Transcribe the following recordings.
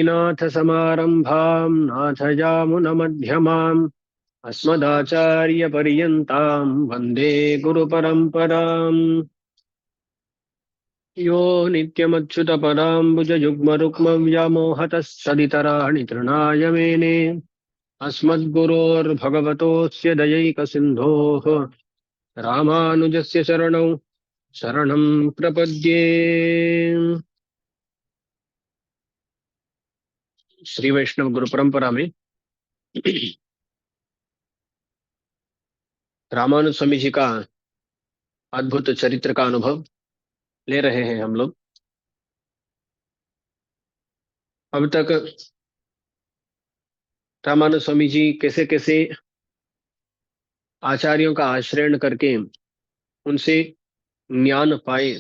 नाथ समारंभां नाथयामुनमध्यमाम् अस्मदाचार्यपर्यन्तां वन्दे गुरुपरम्पराम्। यो नित्यमच्युतपदाम्बुजयुग्मरुक्मव्यामोहतः तृणाय मेने अस्मद्गुरोर्भगवतोऽस्य दयैकसिन्धोः रामानुजस्य चरणौ शरणं प्रपद्ये। श्री वैष्णव गुरु परंपरा में रामानुज स्वामी जी का अद्भुत चरित्र का अनुभव ले रहे हैं हम लोग। अब तक रामानुज स्वामी जी कैसे कैसे आचार्यों का आश्रय करके उनसे ज्ञान पाए,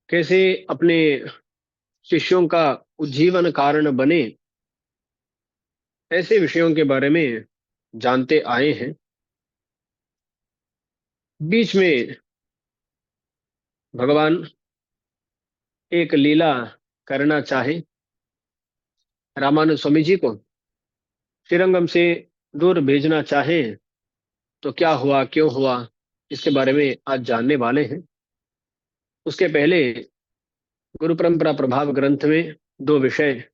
कैसे अपने शिष्यों का उज्जीवन कारण बने, ऐसे विषयों के बारे में जानते आए हैं। बीच में भगवान एक लीला करना चाहे, रामानुज स्वामी जी को श्रीरंगम से दूर भेजना चाहे तो क्या हुआ, क्यों हुआ, इसके बारे में आज जानने वाले हैं। उसके पहले गुरु परंपरा प्रभाव ग्रंथ में दो विषय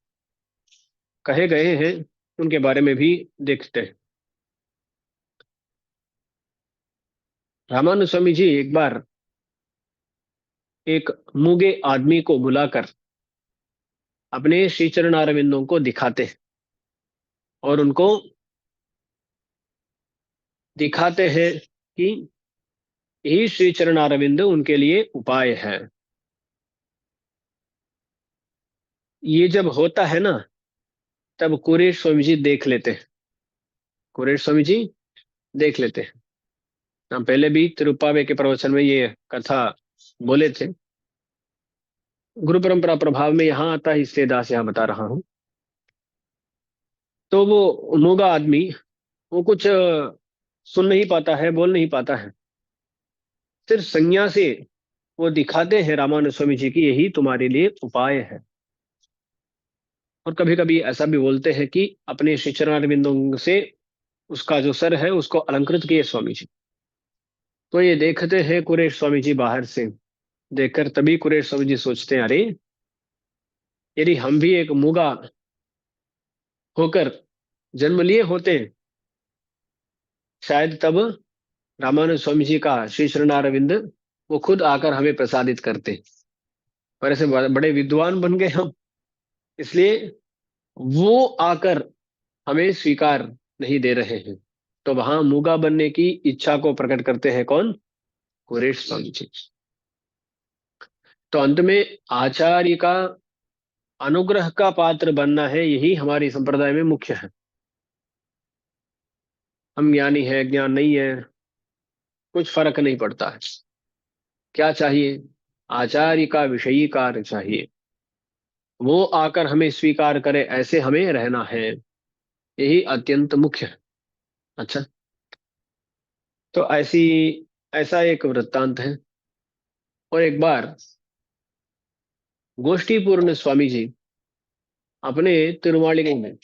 कहे गए हैं, उनके बारे में भी देखते हैं। रामानुज स्वामी जी एक बार एक मूगे आदमी को बुलाकर अपने श्री चरणारविंदों को दिखाते हैं और उनको दिखाते हैं कि यही श्री चरणारविंद उनके लिए उपाय है। ये जब होता है ना, तब कुरेश स्वामी जी देख लेते हैं। कुरेश स्वामी जी देख लेते हैं। हम पहले भी तिरुप्पावे के प्रवचन में ये कथा बोले थे। गुरु परंपरा प्रभाव में यहाँ आता है, इसलिए दास यहाँ बता रहा हूँ। तो वो मूगा आदमी, वो कुछ सुन नहीं पाता है, बोल नहीं पाता है, सिर्फ संज्ञा से वो दिखाते हैं रामानुज स्वामी जी की यही तुम्हारे लिए उपाय है। और कभी कभी ऐसा भी बोलते हैं कि अपने श्री चरणारविंदों से उसका जो सर है उसको अलंकृत किए स्वामी जी। तो ये देखते हैं कुरेश स्वामी जी बाहर से, देखकर तभी कुरेश स्वामी जी सोचते हैं, अरे यदि हम भी एक मूगा होकर जन्म लिए होते, शायद तब रामानुज स्वामी जी का श्री चरणारविंद वो खुद आकर हमें प्रसादित करते। पर ऐसे बड़े विद्वान बन गए हम, इसलिए वो आकर हमें स्वीकार नहीं दे रहे हैं। तो वहां मूगा बनने की इच्छा को प्रकट करते हैं कौन? कुरेश स्वामी जी। तो अंत में आचार्य का अनुग्रह का पात्र बनना है, यही हमारी संप्रदाय में मुख्य है। हम ज्ञानी है, ज्ञान नहीं है, कुछ फर्क नहीं पड़ता है। क्या चाहिए? आचार्य का विषयी कार्य चाहिए, वो आकर हमें स्वीकार करे, ऐसे हमें रहना है, यही अत्यंत मुख्य है। अच्छा, तो ऐसा एक वृत्तांत है। और एक बार गोष्ठीपूर्ण स्वामी जी अपने तिरुमालिगई में,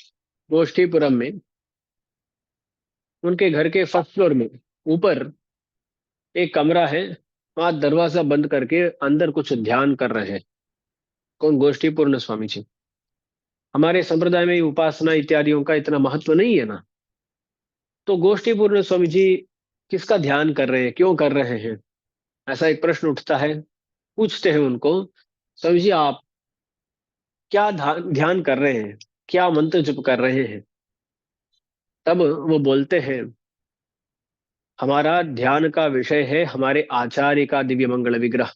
गोष्ठीपुरम में, उनके घर के फर्स्ट फ्लोर में ऊपर एक कमरा है, वहां दरवाजा बंद करके अंदर कुछ ध्यान कर रहे हैं। कौन? गोष्ठीपूर्ण स्वामी जी। हमारे संप्रदाय में उपासना इत्यादियों का इतना महत्व नहीं है ना, तो गोष्ठीपूर्ण स्वामी जी किसका ध्यान कर रहे हैं, क्यों कर रहे हैं, ऐसा एक प्रश्न उठता है। पूछते हैं उनको, स्वामी जी आप क्या ध्यान कर रहे हैं, क्या मंत्र जप कर रहे हैं? तब वो बोलते हैं, हमारा ध्यान का विषय है हमारे आचार्य का दिव्य मंगल विग्रह।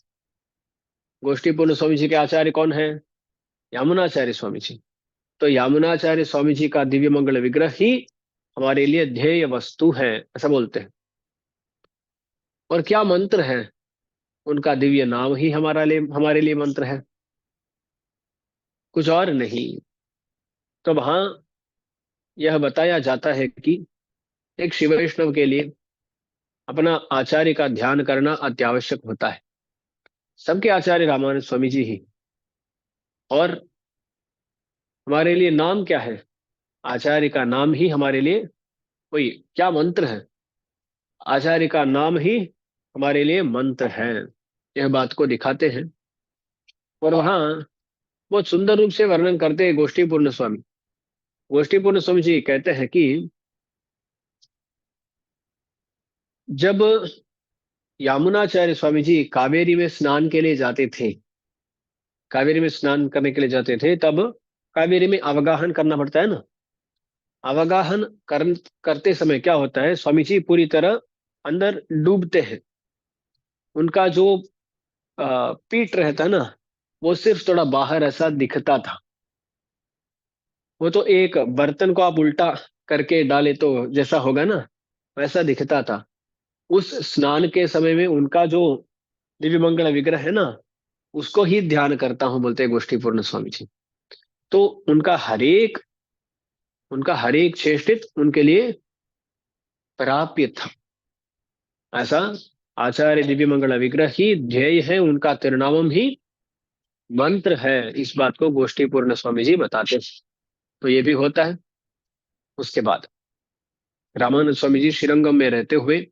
गोष्ठीपूर्ण स्वामी जी के आचार्य कौन है? यामुनाचार्य स्वामी जी। तो यामुनाचार्य स्वामी जी का दिव्य मंगल विग्रह ही हमारे लिए ध्येय वस्तु है, ऐसा बोलते हैं। और क्या मंत्र है? उनका दिव्य नाम ही हमारे लिए मंत्र है, कुछ और नहीं। तो वहां यह बताया जाता है कि एक शिव वैष्णव के लिए अपना आचार्य का ध्यान करना अत्यावश्यक होता है। सबके आचार्य रामानुज स्वामी जी ही। और हमारे लिए नाम क्या है? आचार्य का नाम ही हमारे लिए कोई क्या मंत्र है? आचार्य का नाम ही हमारे लिए मंत्र है। यह बात को दिखाते हैं। और वहाँ बहुत सुंदर रूप से वर्णन करते हैं गोष्ठी पूर्ण स्वामी। गोष्ठी पूर्ण स्वामी जी कहते हैं कि जब यामुनाचार्य स्वामी जी कावेरी में स्नान के लिए जाते थे, कावेरी में स्नान करने के लिए जाते थे, तब कावेरी में अवगाहन करना पड़ता है ना। अवगाहन करते समय क्या होता है, स्वामी जी पूरी तरह अंदर डूबते हैं। उनका जो पीठ रहता है ना, वो सिर्फ थोड़ा बाहर ऐसा दिखता था। वो तो एक बर्तन को आप उल्टा करके डाले तो जैसा होगा ना, वैसा दिखता था। उस स्नान के समय में उनका जो दिव्य मंगल विग्रह है ना, उसको ही ध्यान करता हूँ, बोलते हैं गोष्ठी पूर्ण स्वामी जी। तो उनका हरेक चेष्टित उनके लिए प्राप्य था। ऐसा आचार्य दिव्य मंगल विग्रह ही ध्येय है, उनका तिरुनामम ही मंत्र है। इस बात को गोष्ठी पूर्ण स्वामी जी बताते हैं। तो ये भी होता है। उसके बाद रामानंद स्वामी जी श्रीरंगम में रहते हुए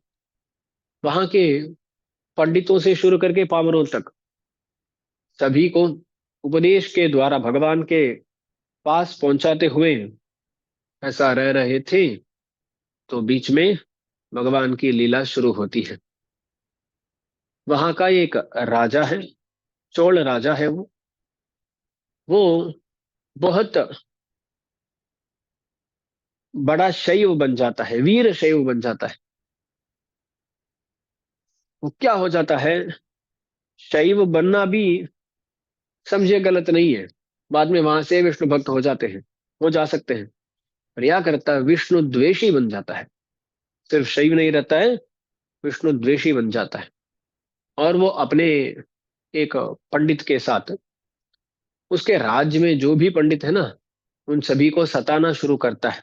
वहां के पंडितों से शुरू करके पामरों तक सभी को उपदेश के द्वारा भगवान के पास पहुंचाते हुए ऐसा रह रहे थे। तो बीच में भगवान की लीला शुरू होती है। वहां का एक राजा है, चोल राजा है वो बहुत बड़ा शैव बन जाता है, वीर शैव बन जाता है। वो क्या हो जाता है, शैव बनना भी समझे गलत नहीं है। बाद में वहां से विष्णु भक्त हो जाते हैं, हो जा सकते हैं। पर क्या करता है, विष्णु द्वेषी बन जाता है। सिर्फ शैव नहीं रहता है, विष्णु द्वेषी बन जाता है। और वो अपने एक पंडित के साथ उसके राज्य में जो भी पंडित है ना, उन सभी को सताना शुरू करता है।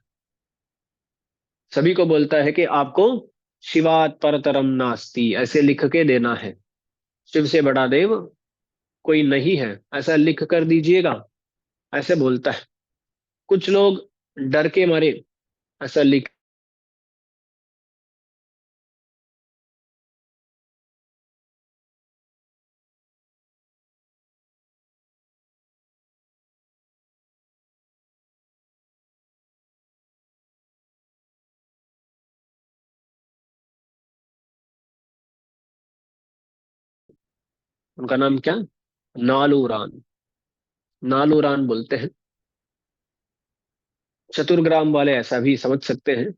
सभी को बोलता है कि आपको शिवात परतरम नास्ति ऐसे लिख के देना है। शिव से बड़ा देव कोई नहीं है, ऐसा लिख कर दीजिएगा, ऐसे बोलता है। कुछ लोग डर के मारे ऐसा लिख। उनका नाम क्या? नालूरान। नालूरान बोलते हैं। चतुर्ग्राम वाले ऐसा भी समझ सकते हैं।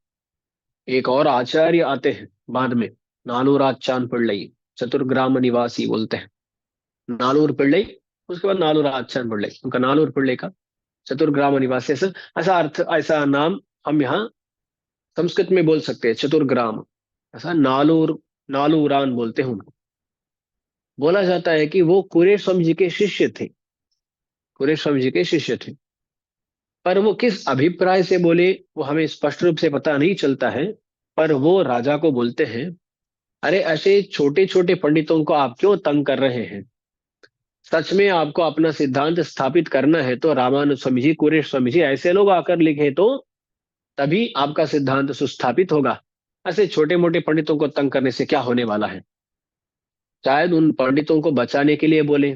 एक और आचार्य आते हैं बाद में, नालूराज चांद पिल्लई, चतुर्ग्राम निवासी बोलते हैं। नालूर पिल्लई, उसके बाद नालूराज चांद पिल्लई, उनका नालूर पिल्लई का चतुर्ग्राम निवासी, ऐसा ऐसा अर्थ, ऐसा नाम हम यहाँ संस्कृत में बोल सकते हैं, चतुर्ग्राम। ऐसा नालूर, नालूरान बोलते हैं उनको। बोला जाता है कि वो कुरेश स्वामी जी के शिष्य थे। कुरेश स्वामी जी के शिष्य थे। पर वो किस अभिप्राय से बोले, वो हमें स्पष्ट रूप से पता नहीं चलता है। पर वो राजा को बोलते हैं, अरे ऐसे छोटे छोटे पंडितों को आप क्यों तंग कर रहे हैं? सच में आपको अपना सिद्धांत स्थापित करना है तो रामानुज स्वामी जी, कुरेश स्वामी जी ऐसे लोग आकर लिखे तो तभी आपका सिद्धांत सुस्थापित होगा। ऐसे छोटे मोटे पंडितों को तंग करने से क्या होने वाला है? शायद उन पंडितों को बचाने के लिए बोले,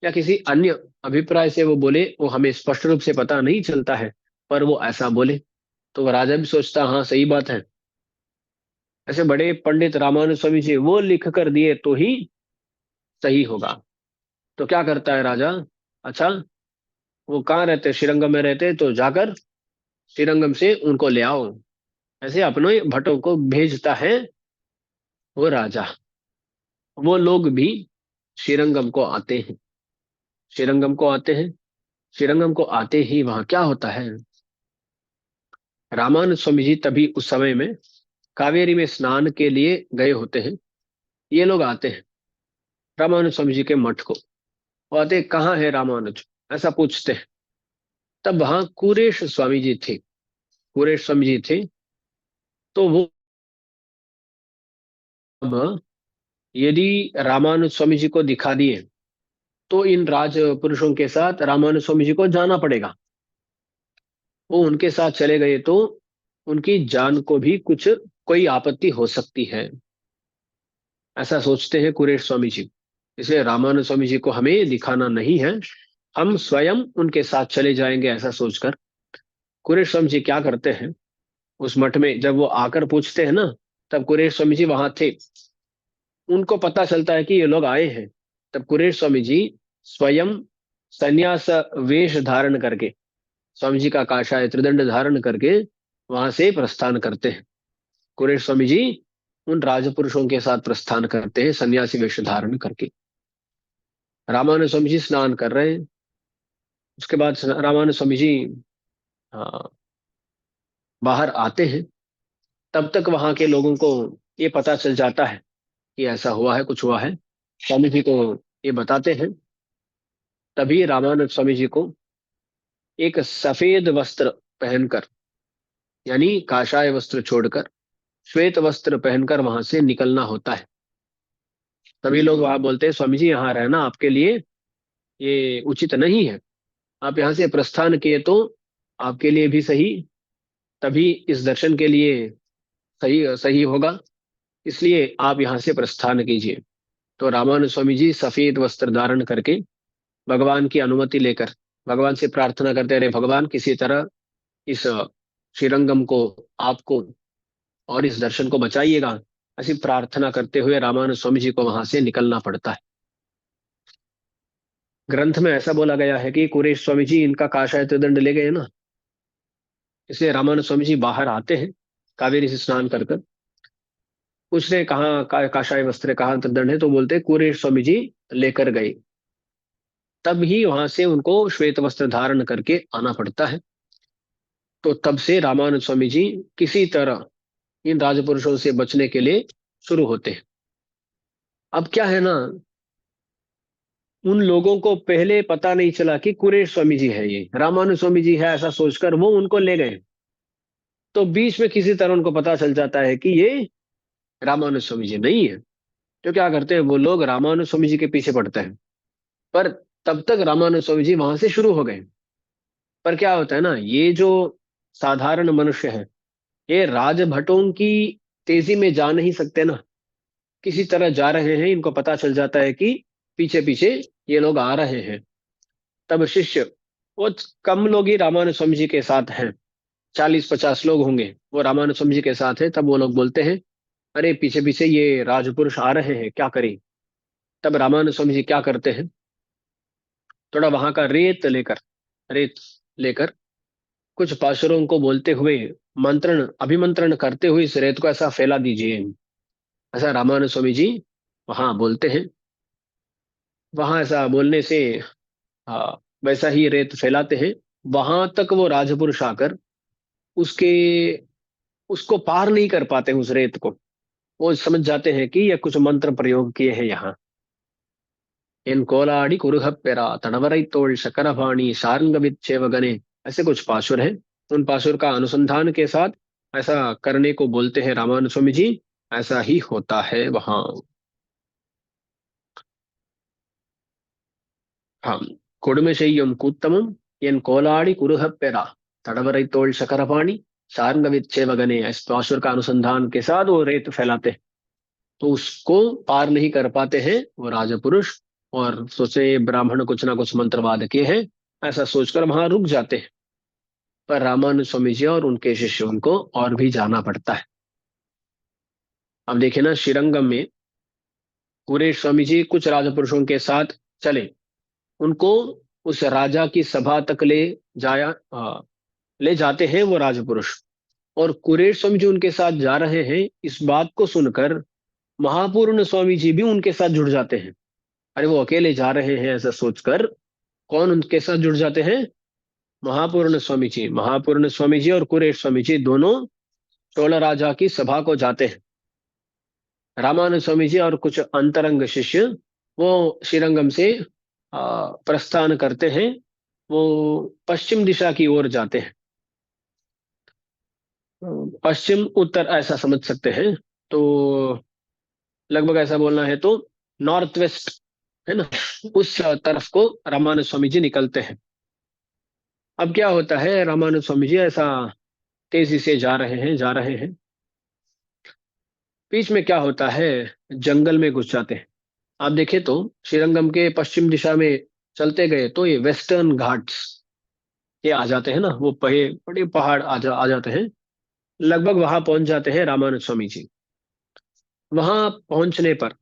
या किसी अन्य अभिप्राय से वो बोले, वो हमें स्पष्ट रूप से पता नहीं चलता है। पर वो ऐसा बोले। तो वो राजा भी सोचता, हाँ सही बात है। ऐसे बड़े पंडित रामानुज स्वामी जी वो लिख कर दिए तो ही सही होगा। तो क्या करता है राजा, अच्छा वो कहाँ रहते, श्रीरंगम में रहते, तो जाकर श्रीरंगम से उनको ले आओ। ऐसे अपने भट्टों को भेजता है वो राजा। वो लोग भी श्रीरंगम को आते हैं। श्रीरंगम को आते हैं। श्रीरंगम को आते ही वहां क्या होता है, रामानुज स्वामी जी तभी उस समय में कावेरी में स्नान के लिए गए होते हैं। ये लोग आते हैं रामानुज स्वामी जी के मठ को। वो आते, कहाँ है रामानुज, ऐसा पूछते हैं। तब वहां कुरेश स्वामी जी थे। कुरेश स्वामी जी थे। तो वो अब यदि रामानुज स्वामी जी को दिखा दिए तो इन राज पुरुषों के साथ रामानुज स्वामी जी को जाना पड़ेगा। वो उनके साथ चले गए तो उनकी जान को भी कुछ कोई आपत्ति हो सकती है, ऐसा सोचते हैं कुरेश स्वामी जी। इसलिए रामानंद स्वामी जी को हमें दिखाना नहीं है, हम स्वयं उनके साथ चले जाएंगे, ऐसा सोचकर कुरेश स्वामी जी क्या करते हैं, उस मठ में जब वो आकर पूछते हैं ना, तब कुरेश स्वामी जी वहां थे। उनको पता चलता है कि ये लोग आए हैं। तब कुरेश स्वामी जी स्वयं संन्यास वेश धारण करके, स्वामी जी का काषाय त्रिदंड धारण करके वहां से प्रस्थान करते हैं। कुरेश स्वामी जी उन राजपुरुषों के साथ प्रस्थान करते हैं सन्यासी वेश धारण करके। रामानंद स्वामी जी स्नान कर रहे हैं। उसके बाद रामानंद स्वामी जी हाँ, बाहर आते हैं। तब तक वहां के लोगों को ये पता चल जाता है कि ऐसा हुआ है, कुछ हुआ है। स्वामी जी को ये बताते हैं। तभी रामानंद स्वामी जी को एक सफेद वस्त्र पहनकर, यानी काषाय वस्त्र छोड़कर श्वेत वस्त्र पहनकर वहां से निकलना होता है। तभी लोग वहां बोलते हैं, स्वामी जी यहाँ रहना आपके लिए ये उचित नहीं है, आप यहाँ से प्रस्थान किए तो आपके लिए भी सही, तभी इस दर्शन के लिए सही सही होगा, इसलिए आप यहाँ से प्रस्थान कीजिए। तो रामानुज स्वामी जी सफेद वस्त्र धारण करके भगवान की अनुमति लेकर भगवान से प्रार्थना करते रहे, भगवान किसी तरह इस श्रीरंगम को, आपको और इस दर्शन को बचाइएगा। ऐसी प्रार्थना करते हुए रामानुज स्वामी जी को वहां से निकलना पड़ता है। ग्रंथ में ऐसा बोला गया है कि कुरेश स्वामी जी इनका काषाय त्रिदंड ले गए ना, इसलिए रामानुज स्वामी जी बाहर आते हैं कावेरी से स्नान कर कर। पूछ रहे कहाँ काषाय वस्त्र, कहाँ त्रिदंड है, तो बोलते हैं कुरेश स्वामी जी लेकर गए। तब ही वहां से उनको श्वेत वस्त्र धारण करके आना पड़ता है। तो तब से रामानुज स्वामी जी किसी तरह इन राजपुरुषों से बचने के लिए शुरू होते हैं। अब क्या है ना, उन लोगों को पहले पता नहीं चला कि कुरेश स्वामी जी है, ये रामानुज स्वामी जी है, ऐसा सोचकर वो उनको ले गए। तो बीच में किसी तरह उनको पता चल जाता है कि ये रामानुज स्वामी जी नहीं है। तो क्या करते हैं वो लोग, रामानुज स्वामी जी के पीछे पड़ते हैं। पर तब तक रामानुज स्वामी जी वहां से शुरू हो गए। पर क्या होता है ना, ये जो साधारण मनुष्य है, ये राजभटों की तेजी में जा नहीं सकते ना, किसी तरह जा रहे हैं, इनको पता चल जाता है कि पीछे पीछे ये लोग आ रहे हैं। तब शिष्य, वो कम लोग ही रामानुज स्वामी जी के साथ हैं, 40-50 लोग होंगे वो रामानुज स्वामी जी के साथ है। तब वो लोग बोलते हैं, अरे पीछे पीछे ये राजपुरुष आ रहे हैं, क्या करें। तब रामानुज स्वामी जी क्या करते हैं, थोड़ा वहां का रेत लेकर कुछ पाशुरों को बोलते हुए, मंत्रण अभिमंत्रण करते हुए इस रेत को ऐसा फैला दीजिए, ऐसा रामानुज स्वामी जी वहां बोलते हैं। वहां ऐसा बोलने से वैसा ही रेत फैलाते हैं। वहां तक वो राजपुरुष आकर उसके उसको पार नहीं कर पाते हैं, उस रेत को। वो समझ जाते हैं कि ये कुछ मंत्र प्रयोग किए हैं यहाँ। इन कोलाड़ी कुरुहपेरा तड़वरई तोड़ शकरभाणी शारंगविद चेवगने, ऐसे कुछ पाशुर हैं। उन पाशुर का अनुसंधान के साथ ऐसा करने को बोलते हैं रामानुज स्वामी जी। ऐसा ही होता है वहां। हाँ, கொடுமை செய்யும் கூத்தமும் என் கோலாடி कुरुहपेरा तड़वरई तोड़ शकरपाणी शारंगविद चेवगने, इस पाशुर का अनुसंधान के साथ वो रेत फैलाते हैं। तो उसको पार नहीं कर पाते हैं वो राजपुरुष, और सोचे ब्राह्मण कुछ ना कुछ मंत्रवाद किए हैं, ऐसा सोचकर वहां रुक जाते हैं। पर रामानुज स्वामी जी और उनके शिष्य उनको और भी जाना पड़ता है। अब देखिए ना, श्रीरंगम में कुरेश स्वामी जी कुछ राजपुरुषों के साथ चले, उनको उस राजा की सभा तक ले जाते हैं वो राजपुरुष। और कुरेश स्वामी जी उनके साथ जा रहे हैं, इस बात को सुनकर महापूर्ण स्वामी जी भी उनके साथ जुड़ जाते हैं। अरे वो अकेले जा रहे हैं ऐसा सोचकर कौन उनके साथ जुड़ जाते हैं, महापूर्ण स्वामी जी और कुरेश स्वामी जी दोनों चोला राजा की सभा को जाते हैं। रामानुज स्वामी जी और कुछ अंतरंग शिष्य वो श्रीरंगम से प्रस्थान करते हैं, वो पश्चिम दिशा की ओर जाते हैं। पश्चिम उत्तर ऐसा समझ सकते हैं। तो लगभग ऐसा बोलना है तो नॉर्थ वेस्ट है ना, उस तरफ को रामानुज स्वामी जी निकलते हैं। अब क्या होता है, रामानुज स्वामी जी ऐसा तेजी से जा रहे हैं, जा रहे हैं। बीच में क्या होता है, जंगल में घुस जाते हैं। आप देखें तो श्रीरंगम के पश्चिम दिशा में चलते गए तो ये वेस्टर्न घाट्स ये आ जाते हैं ना, वो बड़े बड़े पहाड़ आ जाते हैं। लगभग वहां पहुंच जाते हैं रामानुज स्वामी जी। वहां पहुंचने पर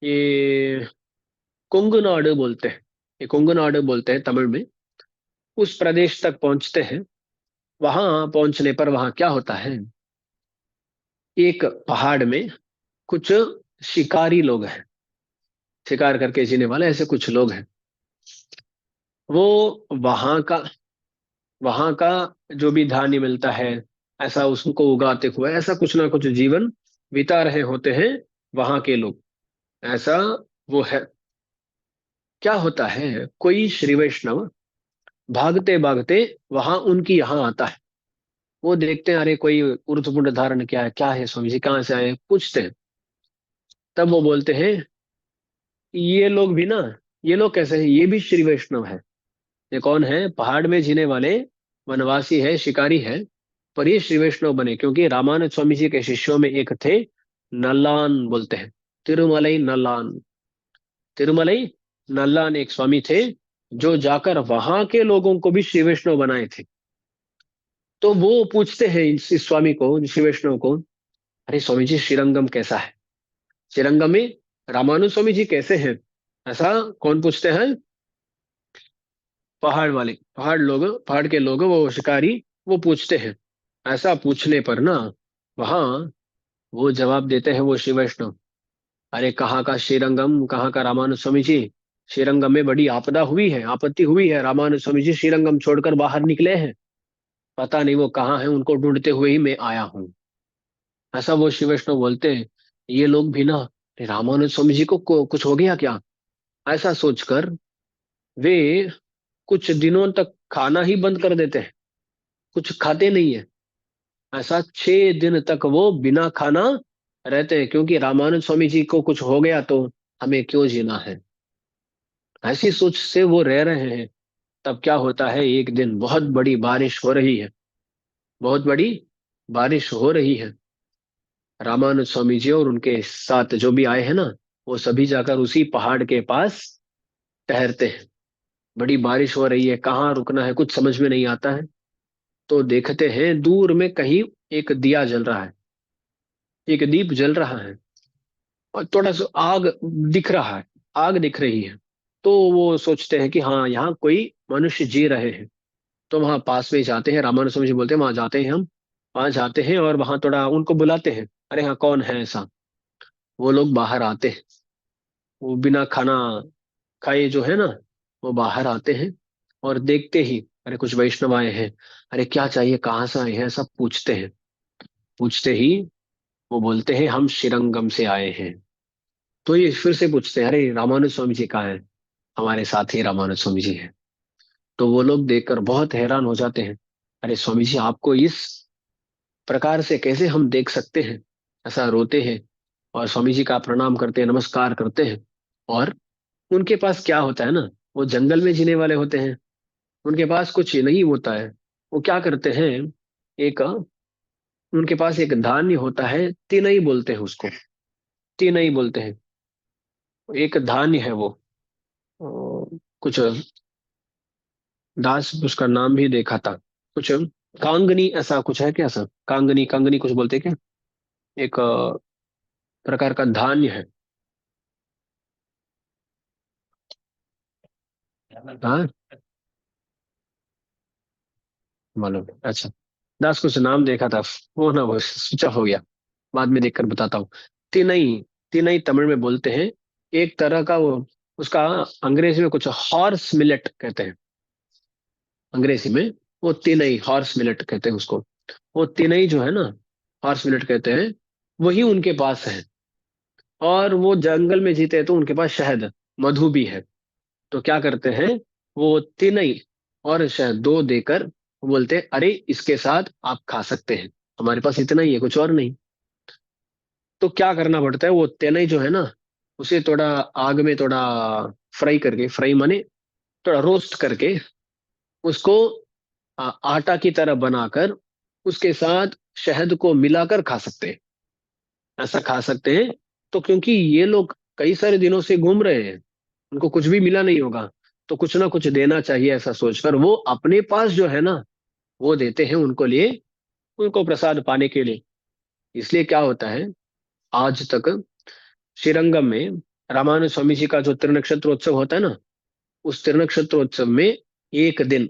ये कुंगनाडु बोलते हैं, ये कुंगनाडु बोलते हैं तमिळ में। उस प्रदेश तक पहुंचते हैं। वहां पहुंचने पर वहां क्या होता है, एक पहाड़ में कुछ शिकारी लोग हैं, शिकार करके जीने वाले ऐसे कुछ लोग हैं। वो वहां का जो भी धान्य मिलता है, ऐसा उसको उगाते हुए ऐसा कुछ ना कुछ जीवन बिता रहे होते हैं वहां के लोग, ऐसा वो है। क्या होता है, कोई श्री वैष्णव भागते भागते वहां उनकी यहाँ आता है। वो देखते हैं, अरे कोई ऊर्ध्वपुंड धारण क्या है स्वामी जी, कहाँ से आए, पूछते हैं। तब वो बोलते हैं, ये लोग भी ना, ये लोग कैसे हैं, ये भी श्री वैष्णव है। ये कौन है, पहाड़ में जीने वाले वनवासी है, शिकारी है। पर ये श्री वैष्णव बने क्योंकि रामानंद स्वामी जी के शिष्यों में एक थे, नल्लान बोलते हैं, तिरुमलई नल्लान। तिरुमलई नल्लान एक स्वामी थे, जो जाकर वहां के लोगों को भी श्री वैष्णव बनाए थे। तो वो पूछते हैं इस स्वामी को, श्री वैष्णव को, अरे स्वामी जी श्रीरंगम कैसा है, श्रीरंगम में रामानुज स्वामी जी कैसे हैं। ऐसा कौन पूछते हैं, पहाड़ वाले, पहाड़ लोग, पहाड़ के लोग, वो शिकारी, वो पूछते हैं। ऐसा पूछने पर ना वहां वो जवाब देते हैं, वो श्री वैष्णव, अरे कहाँ का श्रीरंगम, कहाँ का रामानुज स्वामी जी। श्रीरंगम में बड़ी आपदा हुई है, आपत्ति हुई है, रामानुज स्वामी जी श्रीरंगम छोड़कर बाहर निकले हैं। पता नहीं वो कहाँ है, उनको ढूंढते हुए ही मैं आया हूँ। ऐसा वो श्री वैष्णव बोलते हैं। ये लोग भी ना, "अरे रामानुज स्वामी जी को कुछ हो गया क्या", ऐसा सोचकर वे कुछ दिनों तक खाना ही बंद कर देते हैं, कुछ खाते नहीं है। ऐसा 6 दिन तक वो बिना खाना रहते हैं, क्योंकि रामानंद स्वामी जी को कुछ हो गया तो हमें क्यों जीना है, ऐसी सोच से वो रह रहे हैं। तब क्या होता है, एक दिन बहुत बड़ी बारिश हो रही है, बहुत बड़ी बारिश हो रही है। रामानंद स्वामी जी और उनके साथ जो भी आए हैं ना, वो सभी जाकर उसी पहाड़ के पास ठहरते हैं। बड़ी बारिश हो रही है, कहाँ रुकना है कुछ समझ में नहीं आता है। तो देखते हैं दूर में कहीं एक दिया जल रहा है, एक दीप जल रहा है, और थोड़ा सा आग दिख रहा है, आग दिख रही है। तो वो सोचते हैं कि हाँ यहाँ कोई मनुष्य जी रहे हैं। तो वहां पास में जाते हैं, रामानुज स्वामी जी बोलते हैं वहां जाते हैं हम। वहां जाते हैं और वहां थोड़ा उनको बुलाते हैं, अरे हाँ कौन है ऐसा। वो लोग बाहर आते हैं, वो बिना खाना खाए जो है ना, वो बाहर आते हैं। और देखते ही, अरे कुछ वैष्णव आए हैं, अरे क्या चाहिए, कहाँ से आए हैं, सब पूछते हैं। पूछते ही वो बोलते हैं, हम श्रीरंगम से आए हैं। तो ये फिर से पूछते हैं, अरे रामानुज स्वामी जी कहाँ है, हमारे साथ ही रामानुज स्वामी जी हैं। तो वो लोग देखकर बहुत हैरान हो जाते हैं, अरे स्वामी जी आपको इस प्रकार से कैसे हम देख सकते हैं। ऐसा रोते हैं और स्वामी जी का प्रणाम करते हैं, नमस्कार करते हैं। और उनके पास क्या होता है ना, वो जंगल में जीने वाले होते हैं, उनके पास कुछ नहीं होता है। वो क्या करते हैं, एक उनके पास एक धान्य होता है, तिनई बोलते हैं उसको, तिनई बोलते हैं। एक धान्य है वो, कुछ दास उसका नाम भी देखा था, कुछ कांगनी ऐसा कुछ है क्या सर, कांगनी, कांगनी कुछ बोलते हैं क्या, एक प्रकार का धान्य है। हाँ मालूम है। अच्छा, दास कुछ नाम देखा था, वो ना वो स्विच ऑफ हो गया, बाद में देखकर बताता हूँ। तिनई, तिनई तमिळ में बोलते हैं। एक तरह का वो, उसका अंग्रेजी में कुछ हॉर्स मिलेट कहते हैं, अंग्रेजी में वो तिनई हॉर्स मिलेट कहते हैं उसको। वो तिनई जो है ना, हॉर्स मिलेट कहते हैं, वही उनके पास है। और वो जंगल में जीते हैं तो उनके पास शहद, मधु भी है। तो क्या करते हैं, वो तिनई और शहद दो देकर वो बोलते हैं, अरे इसके साथ आप खा सकते हैं, हमारे पास इतना ही है, कुछ और नहीं। तो क्या करना पड़ता है, वो तेनई जो है ना, उसे थोड़ा आग में थोड़ा फ्राई करके, फ्राई माने थोड़ा रोस्ट करके, उसको आटा की तरह बनाकर उसके साथ शहद को मिलाकर खा सकते हैं। ऐसा खा सकते हैं। तो क्योंकि ये लोग कई सारे दिनों से घूम रहे हैं, उनको कुछ भी मिला नहीं होगा, तो कुछ ना कुछ देना चाहिए, ऐसा सोचकर वो अपने पास जो है ना वो देते हैं उनको लिए, उनको प्रसाद पाने के लिए। इसलिए क्या होता है, आज तक श्रीरंगम में रामानुज स्वामी जी का जो त्रिनक्षत्रोत्सव होता है ना, उस त्रिनक्षत्रोत्सव में एक दिन,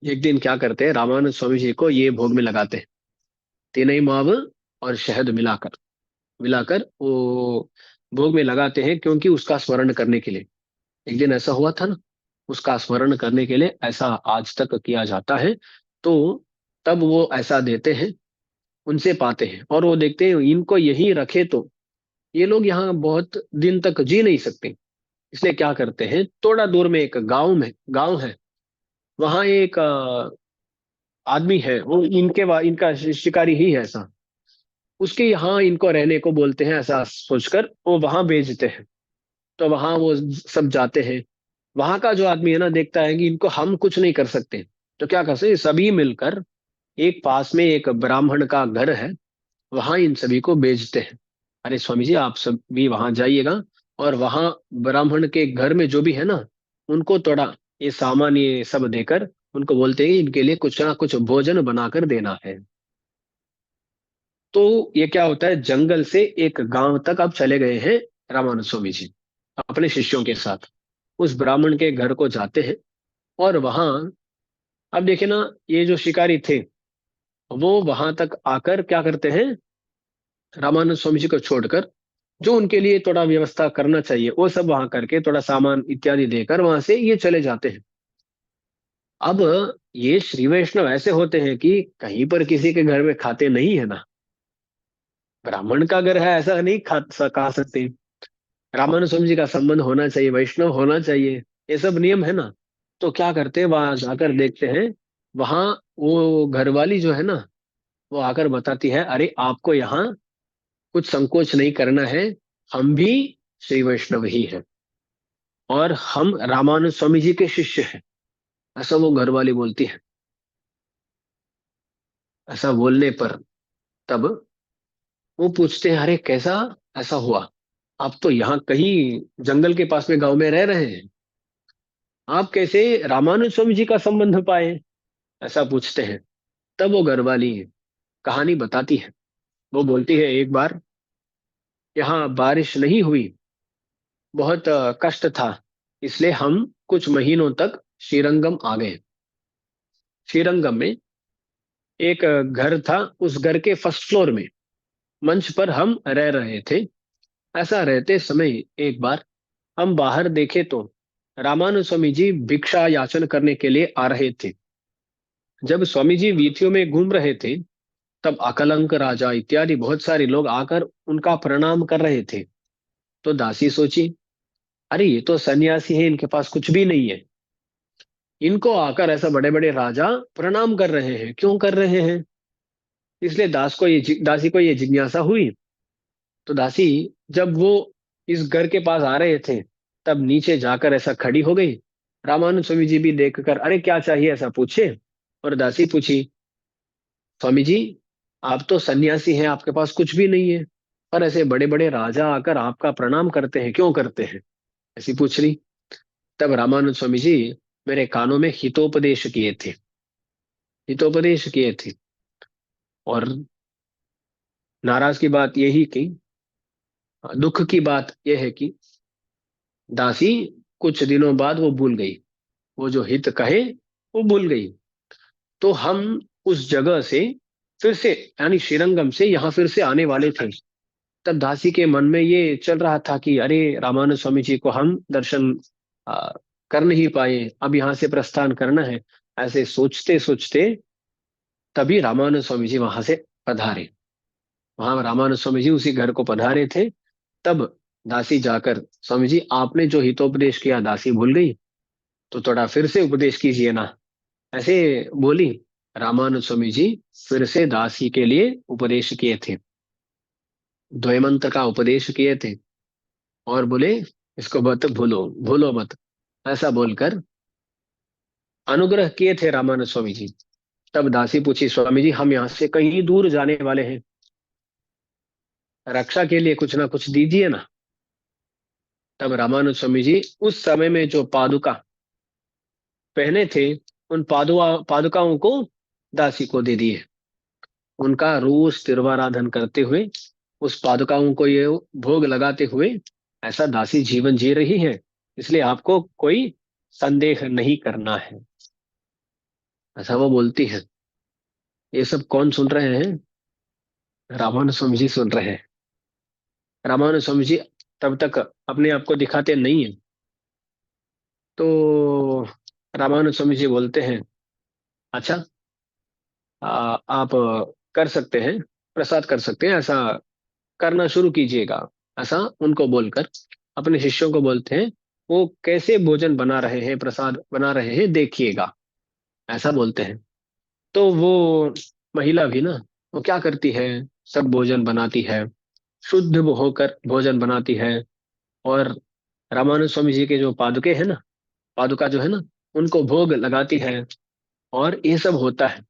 एक दिन क्या करते हैं, रामानुज स्वामी जी को ये भोग में लगाते हैं, तीनई माव और शहद मिलाकर, मिलाकर वो भोग में लगाते हैं, क्योंकि उसका स्मरण करने के लिए। एक दिन ऐसा हुआ था ना, उसका स्मरण करने के लिए ऐसा आज तक किया जाता है। तो तब वो ऐसा देते हैं, उनसे पाते हैं, और वो देखते हैं इनको यहीं रखे तो ये लोग यहाँ बहुत दिन तक जी नहीं सकते। इसलिए क्या करते हैं, थोड़ा दूर में एक गांव है, वहां एक आदमी है, वो इनका शिकारी ही है ऐसा, उसके यहाँ इनको रहने को बोलते हैं, ऐसा सोचकर वो वहां भेजते हैं। तो वहां वो सब जाते हैं। वहां का जो आदमी है ना, देखता है कि इनको हम कुछ नहीं कर सकते, तो क्या कर सकते, सभी मिलकर एक पास में एक ब्राह्मण का घर है, वहां इन सभी को भेजते हैं। अरे स्वामी जी आप सब भी वहां जाइएगा, और वहां ब्राह्मण के घर में जो भी है ना, उनको थोड़ा ये सामान ये सब देकर उनको बोलते हैं कि इनके लिए कुछ ना कुछ भोजन बनाकर देना है। तो ये क्या होता है, जंगल से एक गांव तक अब चले गए हैं रामानुज स्वामी जी अपने शिष्यों के साथ, उस ब्राह्मण के घर को जाते हैं। और वहां अब देखे ना, ये जो शिकारी थे वो वहां तक आकर क्या करते हैं, रामानंद स्वामी जी को छोड़कर जो उनके लिए थोड़ा व्यवस्था करना चाहिए वो सब वहां करके, थोड़ा सामान इत्यादि देकर वहां से ये चले जाते हैं। अब ये श्री वैष्णव ऐसे होते हैं कि कहीं पर किसी के घर में खाते नहीं है ना, ब्राह्मण का घर है ऐसा नहीं खा सकते, रामानुज स्वामी जी का संबंध होना चाहिए, वैष्णव होना चाहिए, ये सब नियम है ना। तो क्या करते हैं, वहां जाकर देखते हैं, वहां वो घरवाली जो है ना, वो आकर बताती है, अरे आपको यहाँ कुछ संकोच नहीं करना है, हम भी श्री वैष्णव ही हैं, और हम रामानुज स्वामी जी के शिष्य हैं, ऐसा वो घरवाली बोलती है। ऐसा बोलने पर तब वो पूछते हैं, अरे कैसा ऐसा हुआ, आप तो यहाँ कहीं जंगल के पास में गांव में रह रहे हैं, आप कैसे रामानुज स्वामी जी का संबंध पाए, ऐसा पूछते हैं। तब वो घरवाली कहानी बताती है। वो बोलती है, एक बार यहाँ बारिश नहीं हुई, बहुत कष्ट था, इसलिए हम कुछ महीनों तक श्रीरंगम आ गए। श्रीरंगम में एक घर था, उस घर के फर्स्ट फ्लोर में मंच पर हम रह रहे थे। ऐसा रहते समय एक बार हम बाहर देखे तो रामानुज स्वामी जी भिक्षा याचन करने के लिए आ रहे थे। जब स्वामी जी वीथियों में घूम रहे थे, तब अकलंक राजा इत्यादि बहुत सारे लोग आकर उनका प्रणाम कर रहे थे। तो दासी सोची, अरे ये तो सन्यासी है, इनके पास कुछ भी नहीं है, इनको आकर ऐसा बड़े बड़े राजा प्रणाम कर रहे हैं, क्यों कर रहे हैं। इसलिए दासी को ये जिज्ञासा हुई। तो दासी जब वो इस घर के पास आ रहे थे, तब नीचे जाकर ऐसा खड़ी हो गई। रामानुज स्वामी जी भी देखकर, अरे क्या चाहिए, ऐसा पूछे। और दासी पूछी, स्वामी जी आप तो सन्यासी हैं, आपके पास कुछ भी नहीं है, पर ऐसे बड़े बड़े राजा आकर आपका प्रणाम करते हैं, क्यों करते हैं, ऐसी पूछ रही। तब रामानुज स्वामी जी मेरे कानों में हितोपदेश किए थे, हितोपदेश किए थे। और नाराज की बात यही की, दुख की बात यह है कि दासी कुछ दिनों बाद वो भूल गई, वो जो हित कहे वो भूल गई। तो हम उस जगह से फिर से, यानी श्रीरंगम से यहाँ फिर से आने वाले थे। तब दासी के मन में ये चल रहा था कि अरे रामानुज स्वामी जी को हम दर्शन आ, कर नहीं पाए, अब यहाँ से प्रस्थान करना है। ऐसे सोचते सोचते तभी रामानुज स्वामी जी वहां से पधारे। वहां रामानुज स्वामी जी उसी घर को पधारे थे। तब दासी जाकर, स्वामी जी आपने जो हितोपदेश किया दासी भूल गई, तो थोड़ा फिर से उपदेश कीजिए ना, ऐसे बोली। रामानुज स्वामी जी फिर से दासी के लिए उपदेश किए थे, द्वैमंत्र का उपदेश किए थे, और बोले इसको मत भूलो, भूलो मत, ऐसा बोलकर अनुग्रह किए थे रामानंद स्वामी जी। तब दासी पूछी, स्वामी जी हम यहाँ से कहीं दूर जाने वाले हैं, रक्षा के लिए कुछ ना कुछ दीजिए ना। तब रामानुज स्वामी जी उस समय में जो पादुका पहने थे, उन पादुकाओं को दासी को दे दिए। उनका रोज तिरुवाराधन करते हुए, उस पादुकाओं को ये भोग लगाते हुए ऐसा दासी जीवन जी रही है। इसलिए आपको कोई संदेह नहीं करना है, ऐसा वो बोलती है। ये सब कौन सुन रहे हैं? रामानुज स्वामी जी सुन रहे हैं। रामानुज स्वामी जी तब तक अपने आप को दिखाते नहीं है। तो रामानुज स्वामी जी बोलते हैं, अच्छा, आप कर सकते हैं, प्रसाद कर सकते हैं, ऐसा करना शुरू कीजिएगा। ऐसा उनको बोलकर अपने शिष्यों को बोलते हैं, वो कैसे भोजन बना रहे हैं, प्रसाद बना रहे हैं, देखिएगा, ऐसा बोलते हैं। तो वो महिला भी ना, वो क्या करती है, सब भोजन बनाती है, शुद्ध होकर भोजन बनाती है। और रामानुज स्वामी जी के जो पादुके हैं ना, पादुका जो है ना, उनको भोग लगाती है। और ये सब होता है,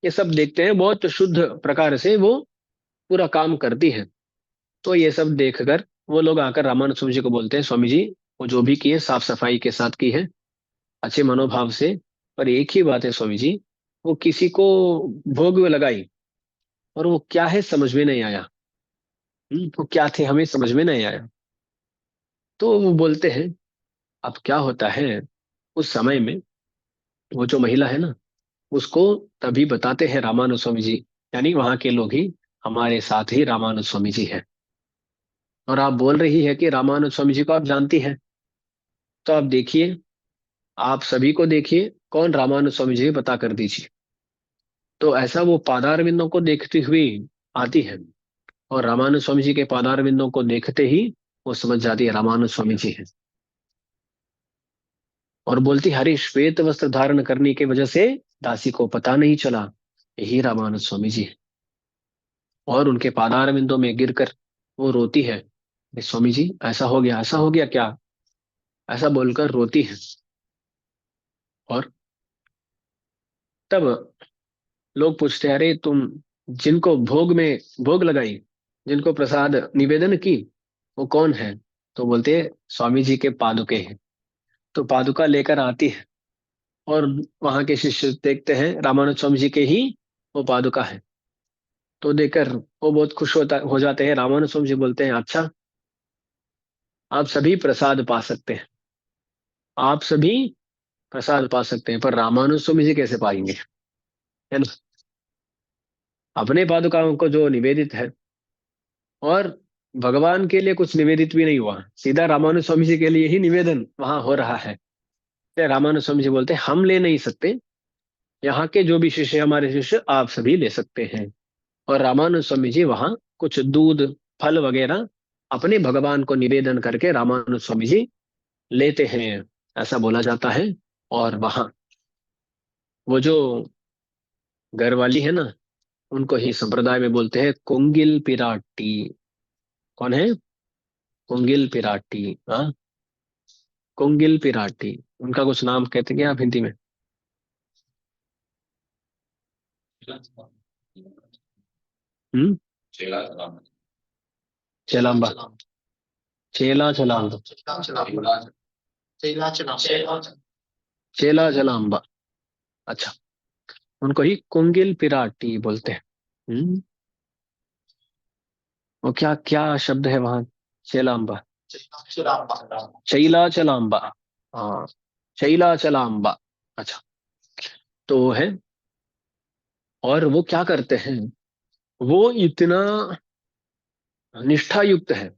ये सब देखते हैं, बहुत शुद्ध प्रकार से वो पूरा काम करती है। तो ये सब देखकर वो लोग आकर रामानुज स्वामी जी को बोलते हैं, स्वामी जी वो जो भी किए साफ सफाई के साथ की है, अच्छे मनोभाव से। पर एक ही बात है स्वामी जी, वो किसी को भोग में लगाई और वो क्या है समझ में नहीं आया। वो क्या थे हमें समझ में नहीं आया। तो वो बोलते हैं, अब क्या होता है, उस समय में वो जो महिला है ना, उसको तभी बताते हैं रामानुज स्वामी जी, यानी वहां के लोग ही, हमारे साथ ही रामानुज स्वामी जी है। और आप बोल रही है कि रामानुज स्वामी जी को आप जानती हैं, तो आप देखिए, आप सभी को देखिए, कौन रामानुज स्वामी जी बता कर दीजिए। तो ऐसा वो पादार विंदों को देखती हुई आती है, और रामानुज स्वामी जी के पादार विंदों को देखते ही वो समझ जाती है रामानुज स्वामी जी है। और बोलती, हरे श्वेत वस्त्र धारण करने की वजह से दासी को पता नहीं चला, यही रामानुज स्वामी जी है। और उनके पादार विंदों में गिरकर वो रोती है, "अरे स्वामी जी ऐसा हो गया, ऐसा हो गया क्या?" ऐसा बोलकर रोती है। और तब लोग पूछते हैं, अरे तुम जिनको भोग में भोग लगाई, जिनको प्रसाद निवेदन की, वो कौन है? तो बोलते हैं, स्वामी जी के पादुके हैं। तो पादुका लेकर आती है, और वहां के शिष्य देखते हैं रामानुज स्वामी जी के ही वो पादुका है। तो देखकर वो बहुत खुश हो जाते हैं। रामानुज स्वामी जी बोलते हैं, अच्छा, आप सभी प्रसाद पा सकते हैं, आप सभी प्रसाद पा सकते हैं, पर रामानुज स्वामी जी कैसे पाएंगे, है ना? अपने पादुकाओं को जो निवेदित है, और भगवान के लिए कुछ निवेदित भी नहीं हुआ, सीधा रामानुज स्वामी जी के लिए ही निवेदन वहां हो रहा है। तो रामानुज स्वामी जी बोलते हैं, हम ले नहीं सकते, यहाँ के जो भी शिष्य, हमारे शिष्य, आप सभी ले सकते हैं। और रामानुज स्वामी जी वहां कुछ दूध, फल वगैरह अपने भगवान को निवेदन करके रामानुज स्वामी जी लेते हैं, ऐसा बोला जाता है। और वहां वो जो घर वाली है ना, उनको ही संप्रदाय में बोलते हैं कुंगिल पिराटी। कौन है? कुंगिल पिराटी। हाँ, कुंगिल पिराटी, उनका कुछ नाम कहते हैं क्या आप हिंदी में? हम्म। चेलाम्बा। चेला चलाम्बा। चेला चलाम्बा। अच्छा, उनको ही कुंगिल पिराटी बोलते हैं। वो क्या क्या शब्द है वहां? चेलाम्बा। चैला चलाम्बा। हाँ, चैला चलाम्बा। अच्छा, तो वो है। और वो क्या करते हैं, वो इतना निष्ठा युक्त है,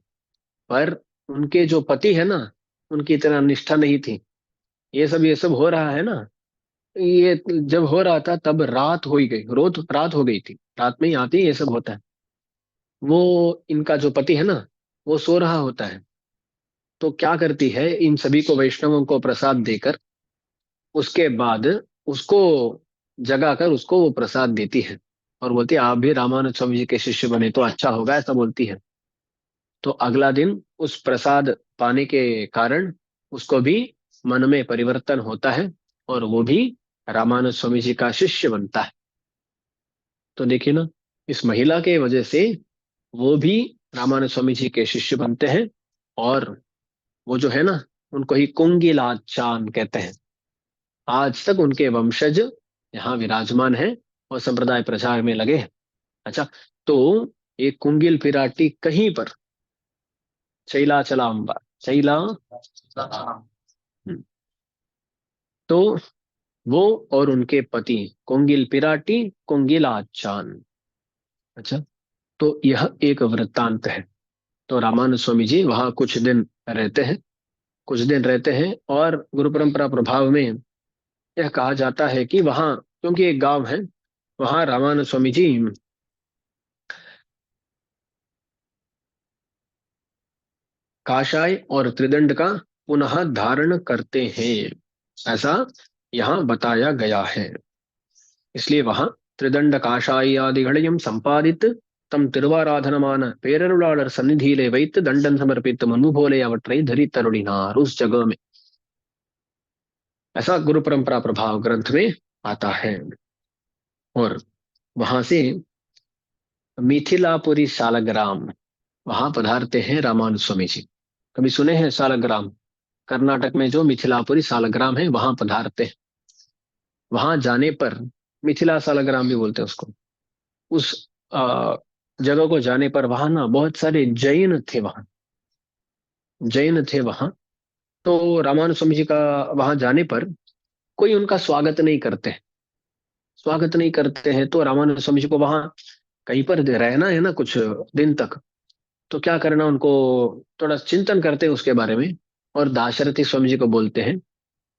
पर उनके जो पति है ना, उनकी इतना निष्ठा नहीं थी। ये सब हो रहा है ना, ये जब हो रहा था तब रात हो ही गई, रोज रात हो गई थी, रात में ही आती ये सब होता है। वो इनका जो पति है ना, वो सो रहा होता है। तो क्या करती है, इन सभी को, वैष्णवों को प्रसाद देकर, उसके बाद उसको जगाकर उसको वो प्रसाद देती है। और बोलती है, आप भी रामानुज स्वामी जी के शिष्य बने तो अच्छा होगा, ऐसा बोलती है। तो अगला दिन उस प्रसाद पाने के कारण उसको भी मन में परिवर्तन होता है, और वो भी रामानुज स्वामी जी का शिष्य बनता है। तो देखिए ना, इस महिला के वजह से वो भी रामानुज स्वामी जी के शिष्य बनते हैं। और वो जो है ना, उनको ही कुंगिलाचान कहते हैं। आज तक उनके वंशज यहाँ विराजमान हैं और संप्रदाय प्रचार में लगे हैं। अच्छा, तो ये कुंगिल पिराटी कहीं पर चैला चलाम्बा चैला, तो वो और उनके पति कुंगिल पिराटी कुंगिलाचान। अच्छा, तो यह एक वृत्तांत है। तो रामानुज स्वामी जी वहाँ कुछ दिन रहते हैं, कुछ दिन रहते हैं, और गुरु परंपरा प्रभाव में यह कहा जाता है कि वहाँ, क्योंकि एक गांव है, वहाँ रामानुज स्वामी जी काशाय और त्रिदंड का पुनः धारण करते हैं, ऐसा यहाँ बताया गया है। इसलिए वहाँ त्रिदंड काशाय आदि घड़यम संपादित तम तिरुवाराधनमान पेररुलाளர் सन्निधिயிலே வைத்து दंडन समर्पित मनु भोले அவற்றை धरितरुளினார், उस जगह में। ऐसा गुरु परंपरा प्रभाव ग्रंथ में आता है। और वहां से मिथिलापुरी सालग्राम, वहां पधारते हैं रामानुज स्वामी जी। कभी सुने हैं सालग्राम? कर्नाटक में जो मिथिलापुरी सालग्राम है वहां पधारते हैं। वहां जाने पर, मिथिला सालग्राम भी बोलते हैं उसको, उस आ, जगह को जाने पर वहां ना बहुत सारे जैन थे वहां, जैन थे वहां। तो रामानुज स्वामी जी का वहां जाने पर कोई उनका स्वागत नहीं करते, स्वागत नहीं करते हैं। तो रामानुज स्वामी जी को वहां कहीं पर रहना है ना कुछ दिन तक, तो क्या करना उनको, थोड़ा चिंतन करते हैं उसके बारे में। और दाशरथी स्वामी जी को बोलते हैं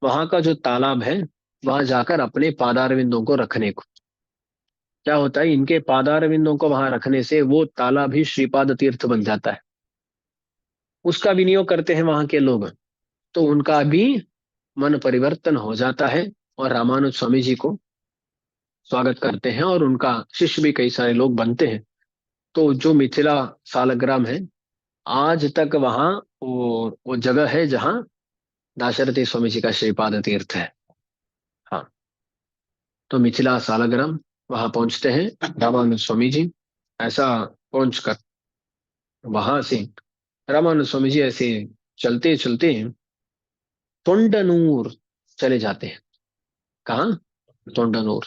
वहां का जो तालाब है वहां जाकर अपने पादारविंदों को रखने को। क्या होता है, इनके पादारविंदों को वहां रखने से वो तालाब ही श्रीपाद तीर्थ बन जाता है, उसका विनियोग करते हैं वहां के लोग। तो उनका भी मन परिवर्तन हो जाता है और रामानुज स्वामी जी को स्वागत करते हैं, और उनका शिष्य भी कई सारे लोग बनते हैं। तो जो मिथिला सालग्राम है, आज तक वहाँ वो जगह है जहाँ दाशरथी स्वामी जी का श्रीपाद तीर्थ है। हाँ, तो मिथिला सालग्राम वहां पहुंचते हैं रामानंद स्वामी जी। ऐसा पहुंचकर वहां से रामानंद स्वामी जी ऐसे चलते चलते तोंडनूर चले जाते हैं। कहाँ? तोंडनूर।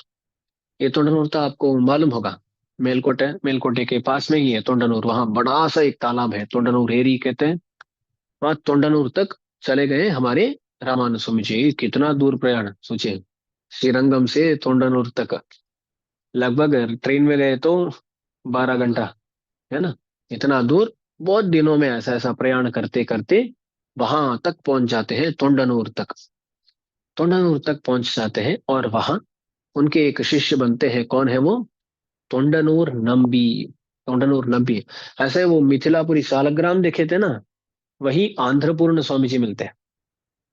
ये तोंडनूर तो आपको मालूम होगा, मेलकोटे, मेलकोटे के पास में ही है तोंडनूर। वहां बड़ा सा एक तालाब है, तोंडनूर एरी कहते हैं। वहां तोंडनूर तक चले गए हमारे रामानंद स्वामी जी। कितना दूर प्रयाण सोचिए, श्रीरंगम से तोंडनूर तक लगभग ट्रेन में गए तो 12 घंटा, है ना, इतना दूर। बहुत दिनों में ऐसा ऐसा प्रयाण करते करते वहां तक पहुंच जाते हैं, तोंडनूर तक। तोंडनूर तक पहुंच जाते हैं और वहां उनके एक शिष्य बनते हैं। कौन है वो? तोंडनूर नंबी। तोंडनूर नंबी। ऐसे वो मिथिलापुरी सालग्राम देखे थे ना, वही आंध्रपूर्ण स्वामी जी मिलते हैं।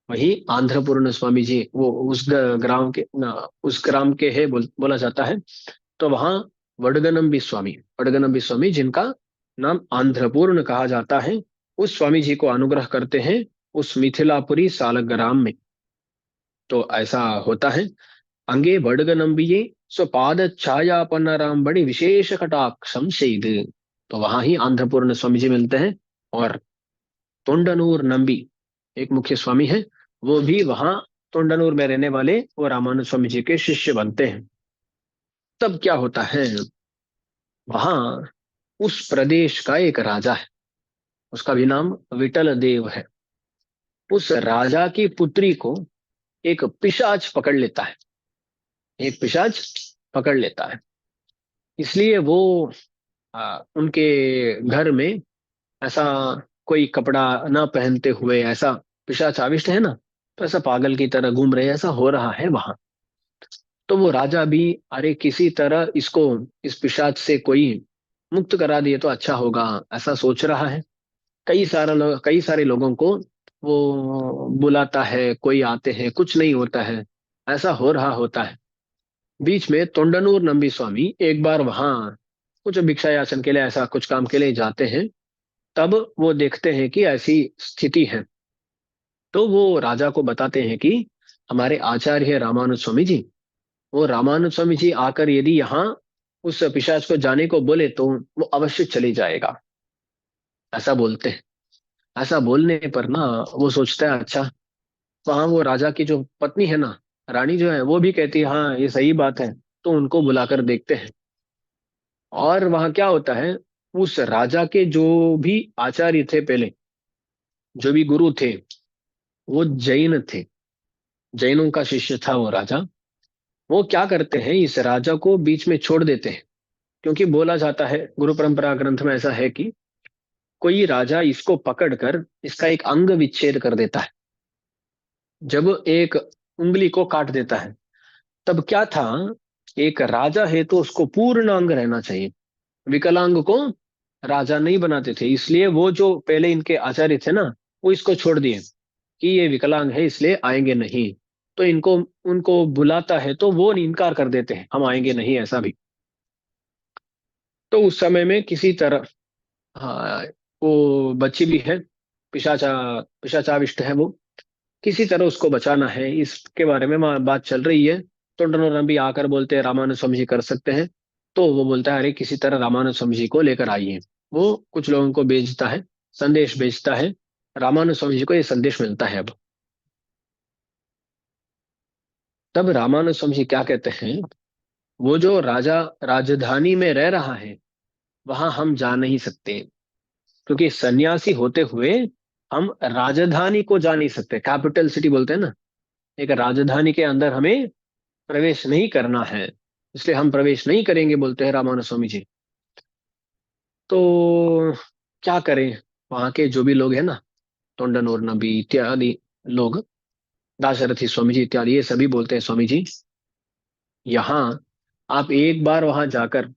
वही आंध्रपूर्ण स्वामी जी वो उस ग्राम के उस ग्राम के है बोला जाता है। तो वहां वडगनम्बी स्वामी, वडगनम्बी स्वामी जिनका नाम आंध्रपूर्ण कहा जाता है, उस स्वामी जी को अनुग्रह करते हैं उस मिथिलापुरी सालग्राम में। तो ऐसा होता है। अंगे वडगनम्बिये स्वपाद छायापन्नाराम बड़ी विशेष कटाक्षम शेद। तो वहां ही आंध्रपूर्ण स्वामी जी मिलते हैं। और तोंडनूर नंबी एक मुख्य स्वामी है, वो भी वहां तोंडनूर में रहने वाले वो रामानुज स्वामी जी के शिष्य बनते हैं। तब क्या होता है, वहां उस प्रदेश का एक राजा है, उसका भी नाम विटल देव है। उस राजा की पुत्री को एक पिशाच पकड़ लेता है, एक पिशाच पकड़ लेता है। इसलिए वो उनके घर में ऐसा कोई कपड़ा ना पहनते हुए ऐसा पिशाच आविष्ट है ना, तो ऐसा पागल की तरह घूम रहे, ऐसा हो रहा है वहां। तो वो राजा भी, अरे किसी तरह इसको, इस पिशाच से कोई मुक्त करा दिए तो अच्छा होगा, ऐसा सोच रहा है। कई सारे लोगों को वो बुलाता है, कोई आते हैं, कुछ नहीं होता है, ऐसा हो रहा होता है। बीच में तोंडनूर नंबी स्वामी एक बार वहां कुछ भिक्षा याचन के लिए, ऐसा कुछ काम के लिए जाते हैं। तब वो देखते हैं कि ऐसी स्थिति है। तो वो राजा को बताते हैं कि हमारे आचार्य है रामानुज स्वामी जी। वो रामानुज स्वामी जी आकर यदि यहाँ उस पिशाच को जाने को बोले तो वो अवश्य चले जाएगा, ऐसा बोलते हैं। ऐसा बोलने पर ना वो सोचता है अच्छा, वहां वो राजा की जो पत्नी है ना, रानी जो है, वो भी कहती है हाँ ये सही बात है। तो उनको बुलाकर देखते हैं। और वहां क्या होता है, उस राजा के जो भी आचार्य थे पहले, जो भी गुरु थे, वो जैन थे। जैनों का शिष्य था वो राजा। वो क्या करते हैं, इस राजा को बीच में छोड़ देते हैं। क्योंकि बोला जाता है, गुरु परंपरा ग्रंथ में ऐसा है कि कोई राजा इसको पकड़कर इसका एक अंग विच्छेद कर देता है। जब एक उंगली को काट देता है, तब क्या था, एक राजा है तो उसको पूर्ण अंग रहना चाहिए। विकलांग को राजा नहीं बनाते थे, इसलिए वो जो पहले इनके आचार्य थे ना, वो इसको छोड़ दिए कि ये विकलांग है इसलिए आएंगे नहीं। तो इनको, उनको बुलाता है तो वो इनकार कर देते हैं, हम आएंगे नहीं ऐसा भी। तो उस समय में किसी तरह, हाँ, वो बच्ची भी है, पिशाचा पिशाचाविष्ट है वो, किसी तरह उसको बचाना है, इसके बारे में बात चल रही है। तो टंडन भी आकर बोलते हैं रामानुज स्वामी जी कर सकते हैं। तो वो बोलता है अरे किसी तरह रामानुज स्वामी जी को लेकर आइए। वो कुछ लोगों को भेजता है, संदेश भेजता है। रामानुज स्वामी जी को ये संदेश मिलता है अब। तब रामानुज स्वामी जी क्या कहते हैं, वो जो राजा राजधानी में रह रहा है वहां हम जा नहीं सकते, क्योंकि सन्यासी होते हुए हम राजधानी को जा नहीं सकते, कैपिटल सिटी बोलते हैं ना, एक राजधानी के अंदर हमें प्रवेश नहीं करना है, इसलिए हम प्रवेश नहीं करेंगे बोलते हैं रामानुज स्वामी जी। तो क्या करें, वहां के जो भी लोग हैं ना, टोंडन और नबी इत्यादि लोग, दाशरथी स्वामी जी इत्यादि, ये सभी बोलते हैं स्वामी जी, यहाँ आप एक बार वहां जाकर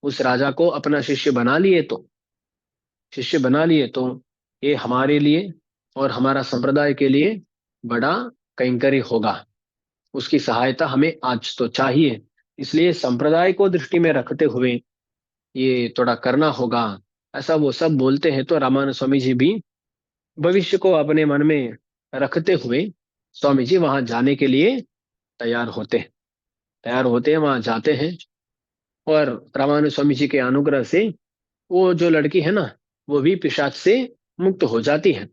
उस राजा को अपना शिष्य बना लिए तो ये हमारे लिए और हमारा संप्रदाय के लिए बड़ा कैंकर्य होगा। उसकी सहायता हमें आज तो चाहिए, इसलिए संप्रदाय को दृष्टि में रखते हुए ये थोड़ा करना होगा, ऐसा वो सब बोलते हैं। तो रामानंद स्वामी जी भी भविष्य को अपने मन में रखते हुए स्वामी जी वहां जाने के लिए तैयार होते हैं। वहां जाते हैं। और रामानुज स्वामी जी के अनुग्रह से वो जो लड़की है ना, वो भी पिशाच से मुक्त हो जाती है।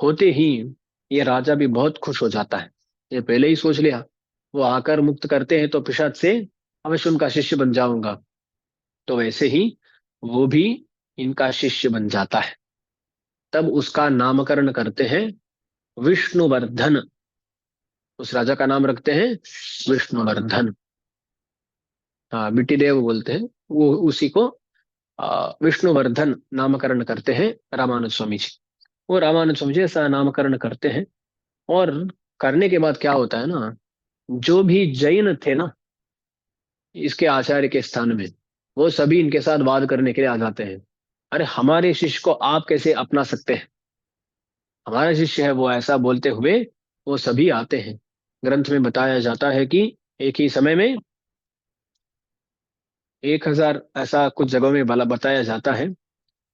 होते ही ये राजा भी बहुत खुश हो जाता है, ये पहले ही सोच लिया वो आकर मुक्त करते हैं तो पिशाच से अवश्य उनका शिष्य बन जाऊंगा। तो वैसे ही वो भी इनका शिष्य बन जाता है। तब उसका नामकरण करते हैं विष्णुवर्धन। उस राजा का नाम रखते हैं विष्णुवर्धन। हाँ, बिट्टी देव बोलते हैं वो उसी को। विष्णुवर्धन नामकरण करते हैं रामानुज स्वामी जी। वो रामानुज स्वामी जी ऐसा नामकरण करते हैं। और करने के बाद क्या होता है ना, जो भी जैन थे ना इसके आचार्य के स्थान में, वो सभी इनके साथ वाद करने के लिए आ जाते हैं। अरे हमारे शिष्य को आप कैसे अपना सकते हैं, हमारा शिष्य है वो, ऐसा बोलते हुए वो सभी आते हैं। ग्रंथ में बताया जाता है कि एक ही समय में 1,000, ऐसा कुछ जगहों में भला बताया जाता है।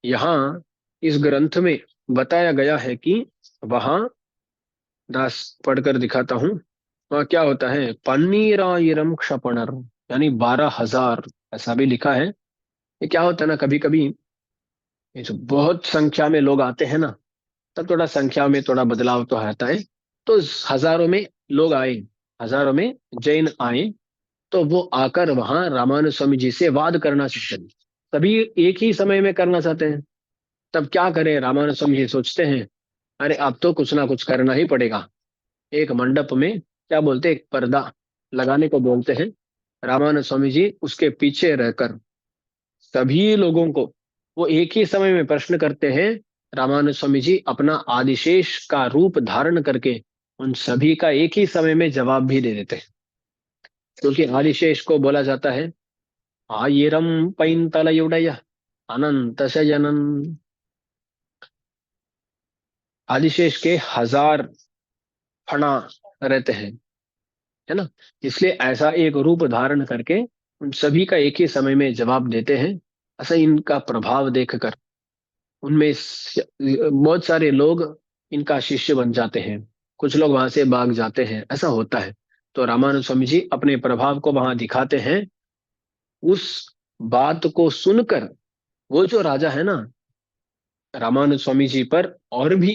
यहाँ इस ग्रंथ में बताया गया है कि वहां, दास पढ़कर दिखाता हूँ, वहाँ क्या होता है, पन्नीराइरम क्षपणर, यानी 12,000, ऐसा भी लिखा है। ये क्या होता है ना, कभी कभी ये जो बहुत संख्या में लोग आते हैं ना, तब थोड़ा संख्या में थोड़ा बदलाव तो आता है। तो हजारों में लोग आए, हजारों में जैन आए, तो वो आकर वहां रामानुज स्वामी जी से वाद करना चाहते हैं। सभी एक ही समय में करना चाहते हैं। तब क्या करें, रामानुज स्वामी जी सोचते हैं अरे अब तो कुछ ना कुछ करना ही पड़ेगा। एक मंडप में क्या बोलते हैं, एक पर्दा लगाने को बोलते हैं। रामानंद स्वामी जी उसके पीछे रहकर सभी लोगों को, वो एक ही समय में प्रश्न करते हैं। रामानंद स्वामी जी अपना आदिशेष का रूप धारण करके उन सभी का एक ही समय में जवाब भी दे देते हैं। क्योंकि आदिशेष को बोला जाता है आयिरम पैंतलयुडय अनंत शयनन। आदिशेष के 1,000 फणा रहते हैं, है ना, इसलिए ऐसा एक रूप धारण करके उन सभी का एक ही समय में जवाब देते हैं। ऐसा इनका प्रभाव देखकर उनमें बहुत सारे लोग इनका शिष्य बन जाते हैं। कुछ लोग वहां से भाग जाते हैं, ऐसा होता है। तो रामानुज स्वामी जी अपने प्रभाव को वहां दिखाते हैं। उस बात को सुनकर वो जो राजा है ना, रामानुज स्वामी जी पर और भी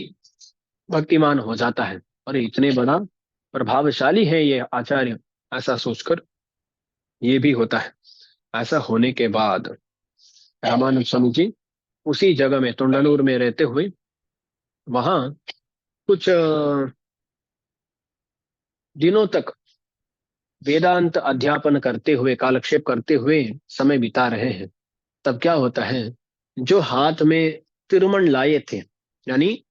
भक्तिमान हो जाता है। और इतने बड़ा प्रभावशाली है ये आचार्य, ऐसा सोचकर ये भी होता है। ऐसा होने के बाद रामानुज स्वामी जी उसी जगह में तोंडानूर में रहते हुए वहां कुछ दिनों तक वेदांत अध्यापन करते हुए, कालक्षेप करते हुए समय बिता रहे हैं। तब क्या होता है, जो हाथ में तिरुमण लाए थे, यानी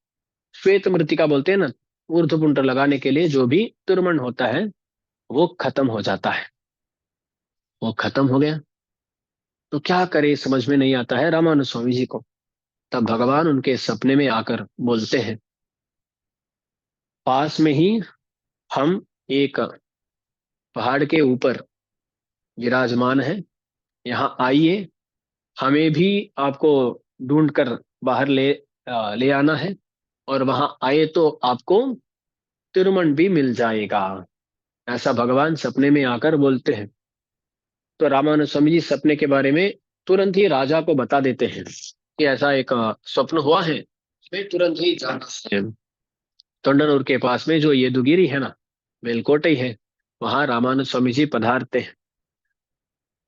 श्वेत मृतिका बोलते हैं ना, ऊर्ध्वपुंड लगाने के लिए जो भी तिरुमण होता है, वो खत्म हो जाता है। वो खत्म हो गया तो क्या करे, समझ में नहीं आता है रामानुज स्वामी जी को। तब भगवान उनके सपने में आकर बोलते हैं, पास में ही हम एक पहाड़ के ऊपर विराजमान है, यहाँ आइए, हमें भी आपको ढूंढ कर बाहर ले आना है, और वहां आए तो आपको तिरुमण भी मिल जाएगा। ऐसा भगवान सपने में आकर बोलते हैं। तो रामानुज स्वामी जी सपने के बारे में तुरंत ही राजा को बता देते हैं कि ऐसा एक स्वप्न हुआ है, मैं तुरंत ही जाना है। तोंडनूर के पास में जो येदुगिरी है ना, मेलकोटे ही है, वहां रामानुज स्वामी जी पधारते हैं।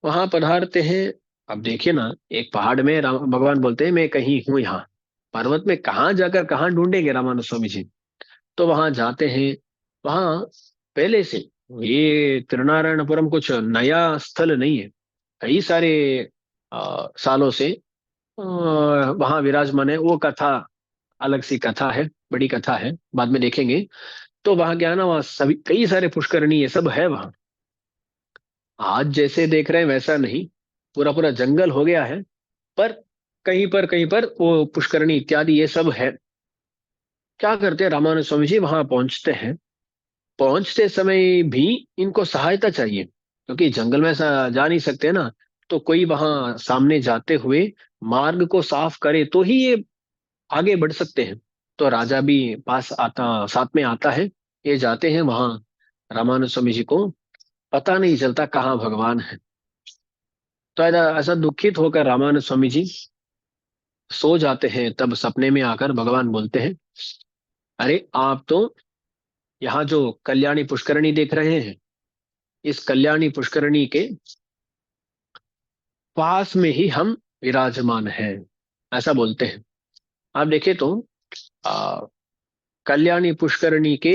वहां पधारते हैं। अब देखिए ना, एक पहाड़ में भगवान बोलते हैं मैं कहीं हूं यहाँ, पर्वत में कहाँ जाकर कहाँ ढूंढेंगे रामानुज स्वामी जी। तो वहां जाते हैं। वहां पहले से ये त्रिनारायणपुरम कुछ नया स्थल नहीं है। कई सारे सालों से वहां विराजमान है। वो कथा अलग सी कथा है, बड़ी कथा है, बाद में देखेंगे। तो वहां क्या है ना, वहाँ सभी कई सारे पुष्करणी ये सब है वहां। आज जैसे देख रहे हैं वैसा नहीं, पूरा पूरा जंगल हो गया है। पर कहीं पर वो पुष्करणी इत्यादि ये सब है। क्या करते हैं, रामानुज स्वामी जी वहां पहुंचते हैं। पहुंचते समय भी इनको सहायता चाहिए, क्योंकि जंगल में ऐसा जा नहीं सकते ना। तो कोई वहां सामने जाते हुए मार्ग को साफ करे तो ही ये आगे बढ़ सकते हैं। तो राजा भी पास आता, साथ में आता है। ये जाते हैं वहां। रामानुज स्वामी जी को पता नहीं चलता कहाँ भगवान है। तो ऐसा ऐसा दुखित होकर रामानुज स्वामी जी सो जाते हैं। तब सपने में आकर भगवान बोलते हैं, अरे आप तो यहाँ जो कल्याणी पुष्करणी देख रहे हैं, इस कल्याणी पुष्करणी के पास में ही हम विराजमान हैं, ऐसा बोलते हैं। आप देखें तो आ, कल्याणी पुष्करणी के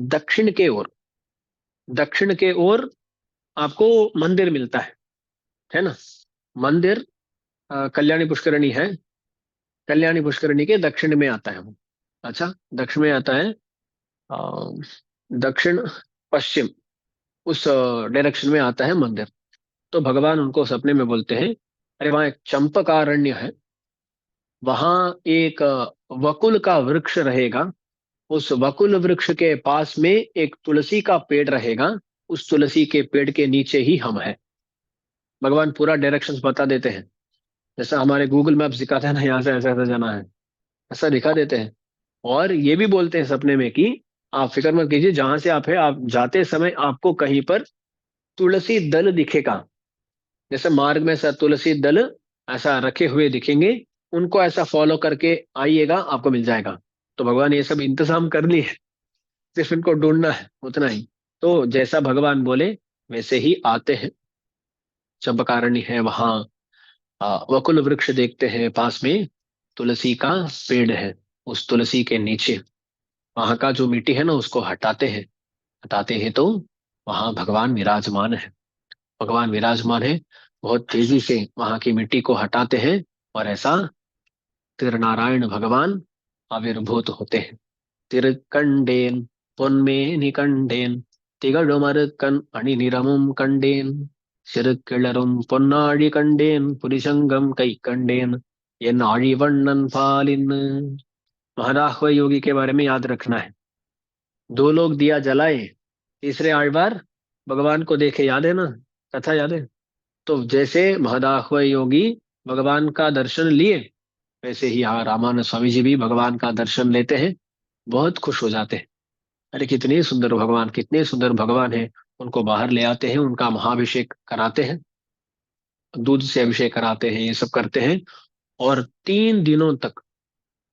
दक्षिण के ओर, दक्षिण के ओर आपको मंदिर मिलता है ना। मंदिर कल्याणी पुष्करणी है, कल्याणी पुष्करणी के दक्षिण में आता है वो। अच्छा, दक्षिण में आता है, अ, दक्षिण पश्चिम, उस डायरेक्शन में आता है मंदिर। तो भगवान उनको सपने में बोलते हैं, अरे वहां एक चंपकारण्य है, वहां एक वकुल का वृक्ष रहेगा, उस वकुल वृक्ष के पास में एक तुलसी का पेड़ रहेगा, उस तुलसी के पेड़ के नीचे ही हम हैं। भगवान पूरा डायरेक्शंस बता देते हैं, जैसा हमारे गूगल मैप्स दिखाते हैं ना, यहाँ से ऐसा ऐसा जाना है, ऐसा दिखा देते हैं। और ये भी बोलते हैं सपने में कि आप फिक्र मत कीजिए, जहां से आप है, आप जाते समय आपको कहीं पर तुलसी दल दिखेगा। जैसे मार्ग में ऐसा तुलसी दल ऐसा रखे हुए दिखेंगे, उनको ऐसा फॉलो करके आइएगा, आपको मिल जाएगा। तो भगवान ये सब इंतजाम कर लिए, सिर्फ इनको ढूंढना है, उतना ही। तो जैसा भगवान बोले वैसे ही आते हैं। चंपकारण्य है वहां, वकुल वृक्ष देखते हैं, पास में तुलसी का पेड़ है। उस तुलसी के नीचे वहां का जो मिट्टी है ना, उसको हटाते हैं। हटाते हैं तो वहां भगवान विराजमान है। भगवान विराजमान है। बहुत तेजी से वहां की मिट्टी को हटाते हैं, और ऐसा तिरनारायण भगवान आविर्भूत होते हैं। तिरकंडेन பொன்மேனிகண்டேன் திகழுமருக்கன் அணிநிறமும் கண்டேன் சிறுகிளரும் பொன்னாழி கண்டேன் புரிசங்கம் கை கண்டேன் என் ஆழிवண்ணन பாலிन। महाराष्ट्र योगी के बारे में याद रखना है। दो लोग दिया जलाए, तीसरे आळवार भगवान को देखे, याद है ना, कथा याद है। तो जैसे महदाह्वय योगी भगवान का दर्शन लिए, वैसे ही यहाँ रामानंद स्वामी जी भी भगवान का दर्शन लेते हैं, बहुत खुश हो जाते हैं। अरे कितने सुंदर भगवान, कितने सुंदर भगवान है। उनको बाहर ले आते हैं, उनका महाभिषेक कराते हैं, दूध से अभिषेक कराते हैं, ये सब करते हैं। और 3 दिनों तक,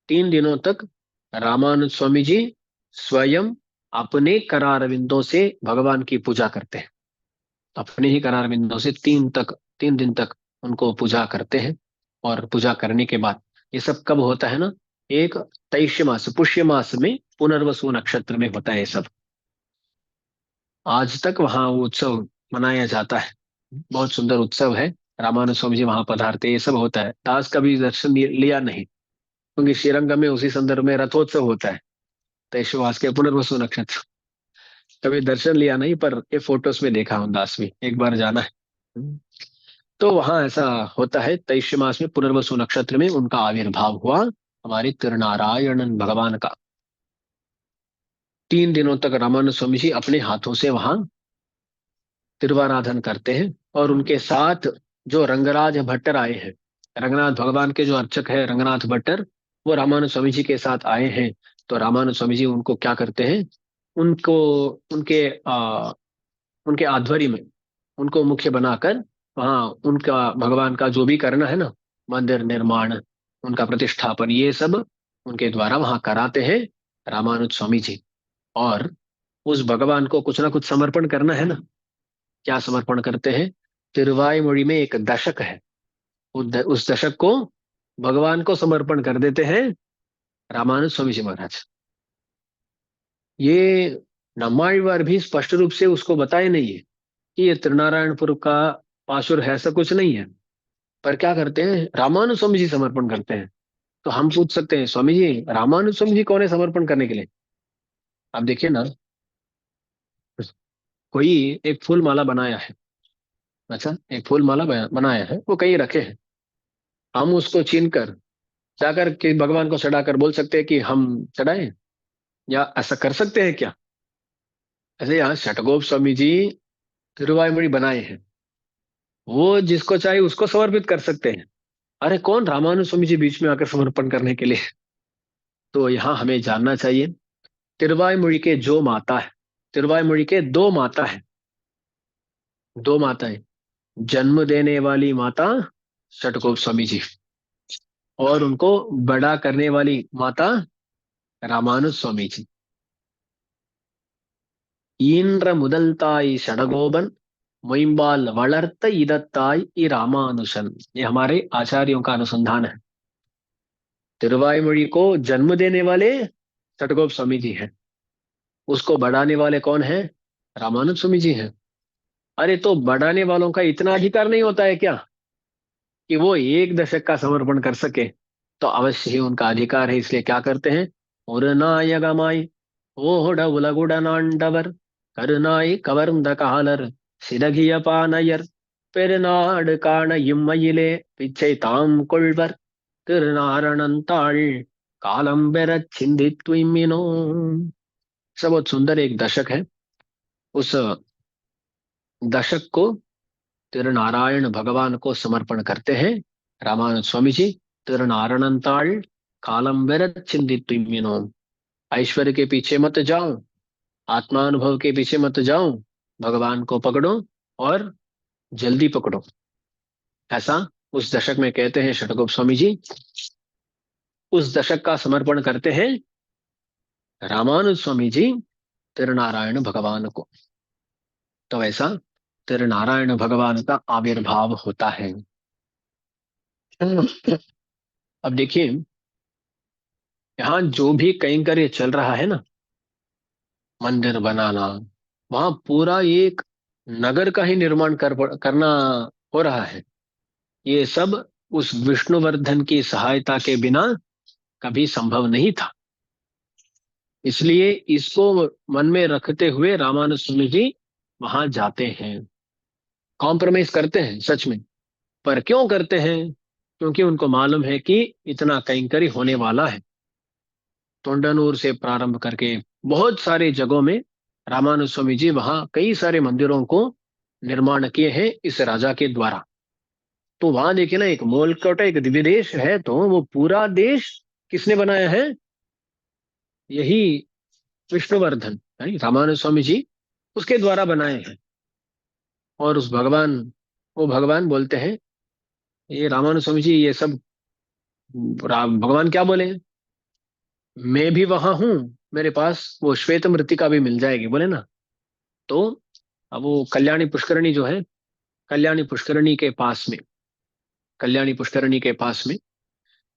3 दिनों तक रामानुज स्वामी जी स्वयं अपने करारविंदों से भगवान की पूजा करते हैं। अपने ही करारविंदों से 3 दिन तक उनको पूजा करते हैं। और पूजा करने के बाद, ये सब कब होता है ना, एक तैश्य मास, पुष्य मास में पुनर्वसु नक्षत्र में होता है ये सब। आज तक वहाँ वो उत्सव मनाया जाता है। बहुत सुंदर उत्सव है। रामानुज स्वामी जी वहां पधारते, ये सब होता है। दास का भी दर्शन लिया नहीं, क्योंकि श्रीरंगम में उसी संदर्भ में रथोत्सव होता है, तैशवास के पुनर्वसु नक्षत्र। कभी दर्शन लिया नहीं, पर ये फोटोज में देखा हूँ, दास भी एक बार जाना है। तो वहां ऐसा होता है, तैश्य मास में पुनर्वसु नक्षत्र में उनका आविर्भाव हुआ, हमारे तिरुनारायण भगवान का। 3 दिनों तक रामानुज स्वामी जी अपने हाथों से वहां तिरुवाराधन करते हैं। और उनके साथ जो रंगराज भट्टर आए हैं, रंगनाथ भगवान के जो अर्चक है रंगनाथ भट्टर, वो रामानुज स्वामी जी के साथ आए हैं। तो रामानुज स्वामी जी उनको क्या करते हैं, उनको उनके उनके आध्वर्य में उनको मुख्य बनाकर वहाँ उनका भगवान का जो भी करना है ना, मंदिर निर्माण, उनका प्रतिष्ठापन, ये सब उनके द्वारा वहाँ कराते हैं रामानुज स्वामी जी। और उस भगवान को कुछ ना कुछ समर्पण करना है ना, क्या समर्पण करते हैं, तिरुवाईमொழி में एक दशक है, उस दशक को भगवान को समर्पण कर देते हैं रामानुज स्वामी जी महाराज। ये नम्माழ்वार भी स्पष्ट रूप से उसको बताए नहीं है कि ये त्रिनारायणपुर का पाशुर है, ऐसा कुछ नहीं है। पर क्या करते हैं, रामानुज स्वामी जी समर्पण करते हैं। तो हम पूछ सकते हैं, स्वामी जी रामानुज स्वामी जी कौन है समर्पण करने के लिए? आप देखिए ना, कोई एक फूल माला बनाया है, अच्छा एक फूल माला बनाया है, वो कहीं रखे हैं। हम उसको छीन कर जाकर के भगवान को चढ़ाकर बोल सकते हैं कि हम चढ़ाए, या ऐसा कर सकते हैं क्या? ऐसे यहाँ षटगोप स्वामी जी तिरुवायुमொழி बनाए हैं, वो जिसको चाहे उसको समर्पित कर सकते हैं। अरे कौन रामानुज स्वामी जी बीच में आकर समर्पण करने के लिए? तो यहाँ हमें जानना चाहिए, तिरुवायुमொழி के जो माता है, तिरुवायुमொழி के दो माता है, दो माताएं, जन्म देने वाली माता षटकोप स्वामी जी, और उनको बड़ा करने वाली माता रामानुज स्वामी जी। ஈன்ற முதல் தாய் षडगोबन मोइम्बाल वளர்த்த இதத்தாய் ई रामानुशन। ये हमारे आचार्यों का अनुसंधान है। तिरुवायुमொழி को जन्म देने वाले षटगोप स्वामी जी हैं, उसको बढ़ाने वाले कौन है? रामानुज स्वामी जी हैं। अरे तो बढ़ाने वालों का इतना अधिकार नहीं होता है क्या कि वो एक दशक का समर्पण कर सके? तो अवश्य ही उनका अधिकार है, इसलिए क्या करते हैं, ஒரு ஓட உலகுடனாண்டவர் கருநாய் கவர்ந்த காலர் சிறகிய பானையர் பெருநாடு காண இம்மையிலே பிச்சை தாம் கொள்வர் திருநாரணந்தாள் कालम बेरत छिंदित मिनो। सब बहुत सुंदर एक दशक है। उस दशक को तिरुनारायण भगवान को समर्पण करते हैं रामानंद स्वामी जी। तिरुनारायणताल कालम बेरत छिंदित मिनो। ऐश्वर्य के पीछे मत जाओ, आत्मानुभव के पीछे मत जाओ, भगवान को पकड़ो और जल्दी पकड़ो, ऐसा उस दशक में कहते हैं षटकोप स्वामी जी। उस दशक का समर्पण करते हैं रामानुज स्वामी जी तिरुनारायण भगवान को। तो ऐसा तिरुनारायण भगवान का आविर्भाव होता है। अब देखिए, यहाँ जो भी कैंकर्य चल रहा है ना, मंदिर बनाना, वहां पूरा एक नगर का ही निर्माण करना हो रहा है। ये सब उस विष्णुवर्धन की सहायता के बिना कभी संभव नहीं था। इसलिए इसको मन में रखते हुए रामानुज स्वामी जी वहां जाते हैं, कॉम्प्रोमाइज करते हैं सच में। पर क्यों करते हैं? क्योंकि उनको मालूम है कि इतना कैंकरी होने वाला है। तोंडानूर से प्रारंभ करके बहुत सारे जगहों में रामानुज स्वामी जी वहां कई सारे मंदिरों को निर्माण किए हैं इस राजा के द्वारा। तो वहां देखिए ना, एक मोलकोटा एक दिव्य देश है, तो वो पूरा देश किसने बनाया है? यही विष्णुवर्धन। यानी रामानुज स्वामी जी उसके द्वारा बनाए हैं। और उस भगवान, वो भगवान बोलते हैं, ये रामानुज स्वामी जी ये सब, भगवान क्या बोले, मैं भी वहां हूँ, मेरे पास वो श्वेत मृत्तिका भी मिल जाएगी बोले ना। तो अब वो कल्याणी पुष्करणी जो है, कल्याणी पुष्करणी के पास में, कल्याणी पुष्करणी के पास में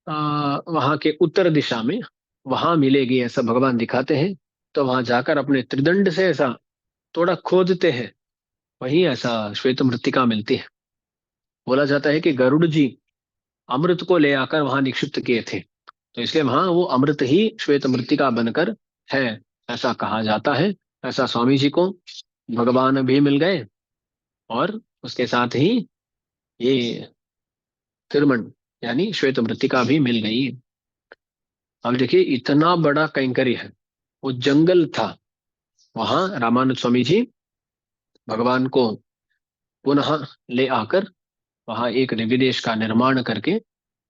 वहां के उत्तर दिशा में वहां मिलेगी ऐसा भगवान दिखाते हैं। तो वहां जाकर अपने त्रिदंड से ऐसा थोड़ा खोदते हैं, वहीं ऐसा श्वेत मृत्तिका मिलती है। बोला जाता है कि गरुड़ जी अमृत को ले आकर वहां निक्षिप्त किए थे, तो इसलिए वहां वो अमृत ही श्वेत मृत्तिका बनकर है, ऐसा कहा जाता है। ऐसा स्वामी जी को भगवान भी मिल गए, और उसके साथ ही ये तिरमण यानी श्वेत मृत्तिका भी मिल गई। अब देखिए इतना बड़ा कैंकर्य है, वो जंगल था, वहां रामानंद स्वामी जी भगवान को पुनः ले आकर वहां एक निविदेश का निर्माण करके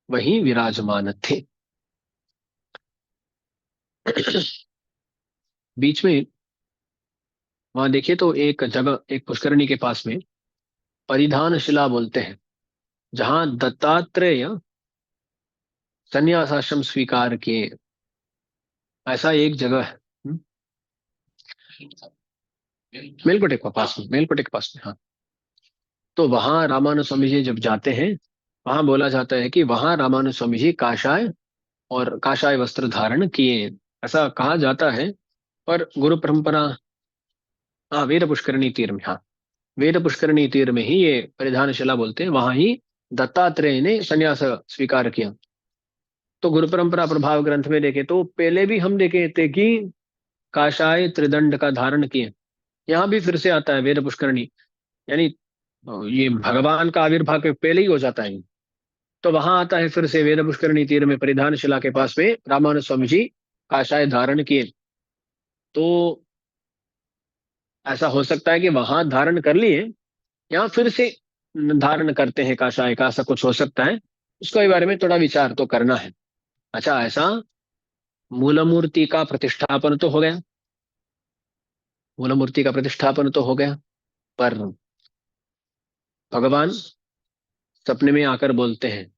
वहीं विराजमान थे। बीच में वहां देखिए तो एक जगह, एक पुष्करणी के पास में परिधान शिला बोलते हैं, जहां दत्तात्रेय संन्यास आश्रम स्वीकार किए, ऐसा एक जगह है। मेलकोटे के पास में, मेलकोटे के पास में, हाँ। तो वहां रामानुज स्वामी जी जब जाते हैं, वहां बोला जाता है कि वहां रामानुज स्वामी जी काषाय और काषाय वस्त्र धारण किए, ऐसा कहा जाता है। पर गुरु परंपरा, हाँ, वीर पुष्करणी तीर में, हाँ, वीर पुष्करणी तीर में ही ये परिधानशिला बोलते हैं, वहां ही दत्तात्रेय ने संन्यास स्वीकार किया। तो गुरु परंपरा प्रभाव ग्रंथ में देखे तो पहले भी हम देखे थे कि काषाय त्रिदंड का धारण किए। यहाँ भी फिर से आता है वेद पुष्करणी, यानी ये भगवान का आविर्भाव के पहले ही हो जाता है। तो वहां आता है फिर से वेद पुष्करणी तीर में परिधान शिला के पास में रामानुज स्वामी जी काषाय धारण किए। तो ऐसा हो सकता है कि वहां धारण कर लिए, या फिर से धारण करते हैं काषाय का, ऐसा कुछ हो सकता है। उसके बारे में थोड़ा विचार तो करना है। अच्छा, ऐसा मूल मूर्ति का प्रतिष्ठापन तो हो गया, मूल मूर्ति का प्रतिष्ठापन तो हो गया, पर भगवान सपने में आकर बोलते हैं,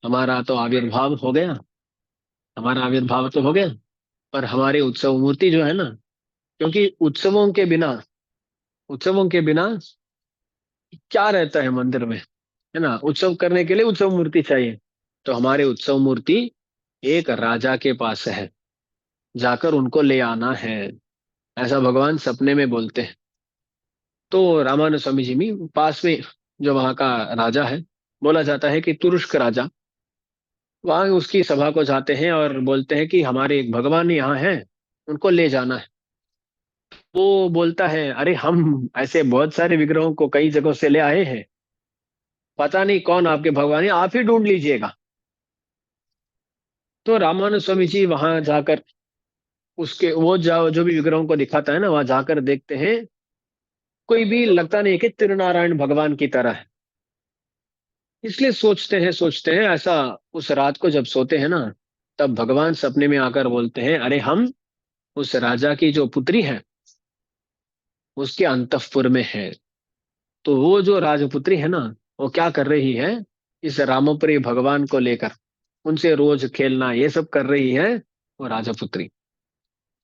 हमारा तो आविर्भाव हो गया, हमारा आविर्भाव तो हो गया, पर हमारी उत्सव मूर्ति जो है ना, क्योंकि उत्सवों के बिना क्या रहता है मंदिर में, है ना, उत्सव करने के लिए उत्सव मूर्ति चाहिए। तो हमारे उत्सव मूर्ति एक राजा के पास है, जाकर उनको ले आना है, ऐसा भगवान सपने में बोलते हैं। तो रामानुज स्वामी जी भी पास में जो वहां का राजा है, बोला जाता है कि तुरुष्क राजा, वहां उसकी सभा को जाते हैं और बोलते हैं कि हमारे एक भगवान यहाँ हैं, उनको ले जाना है। वो बोलता है, अरे हम ऐसे बहुत सारे विग्रहों को कई जगहों से ले आए हैं, पता नहीं कौन आपके भगवान है, आप ही ढूंढ लीजिएगा। तो रामानुज स्वामी जी वहां जाकर उसके वो जो भी विग्रहों को दिखाता है ना, वहां जाकर देखते हैं, कोई भी लगता नहीं है कि तिरुनारायण भगवान की तरह है। इसलिए सोचते हैं ऐसा, उस रात को जब सोते हैं ना, तब भगवान सपने में आकर बोलते हैं, अरे हम उस राजा की जो पुत्री है उसके अंतःपुर में है। तो वो जो राजपुत्री है ना, वो क्या कर रही है, इस रामप्रिय भगवान को लेकर उनसे रोज खेलना ये सब कर रही है, वो राजपुत्री।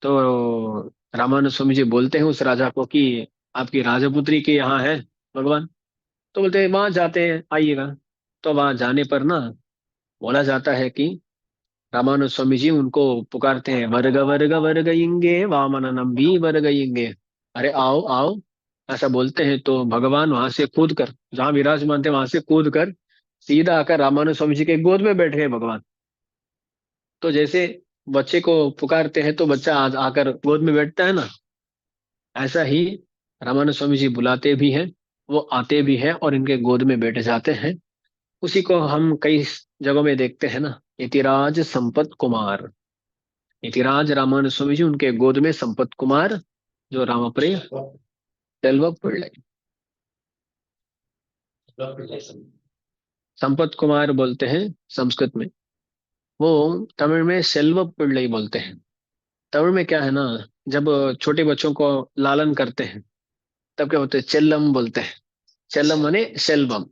तो रामानुज स्वामी जी बोलते हैं उस राजा को कि आपकी राजपुत्री के यहाँ है भगवान। तो बोलते हैं वहां जाते हैं, आइएगा। तो वहां जाने पर ना, बोला जाता है कि रामानुज स्वामी जी उनको पुकारते हैं, वर्ग वर्ग वर्ग इंगे वामन नंबी वर्ग इंगे, अरे आओ आओ, ऐसा बोलते हैं। तो भगवान वहां से कूद कर, जहां विराजमान थे वहां से कूद कर सीधा आकर रामानुज स्वामी जी के गोद में बैठ गए भगवान। तो जैसे बच्चे को पुकारते हैं तो बच्चा आकर गोद में बैठता है ना, ऐसा ही रामानुज स्वामी जी बुलाते भी हैं, वो आते भी हैं और इनके गोद में बैठ जाते हैं। उसी को हम कई जगहों में देखते हैं ना, यतिराज संपत कुमार, यतिराज रामानुज स्वामी जी उनके गोद में संपत कुमार, जो रामप्रिय सेल्व पिल्लई, संपत कुमार बोलते हैं संस्कृत में, वो तमिल में सेल्व पिल्लई बोलते हैं। तमिल में क्या है ना, जब छोटे बच्चों को लालन करते हैं तब क्या बोलते हैं? चेल्लम बोलते हैं। चेल्लम माने सेल्वम।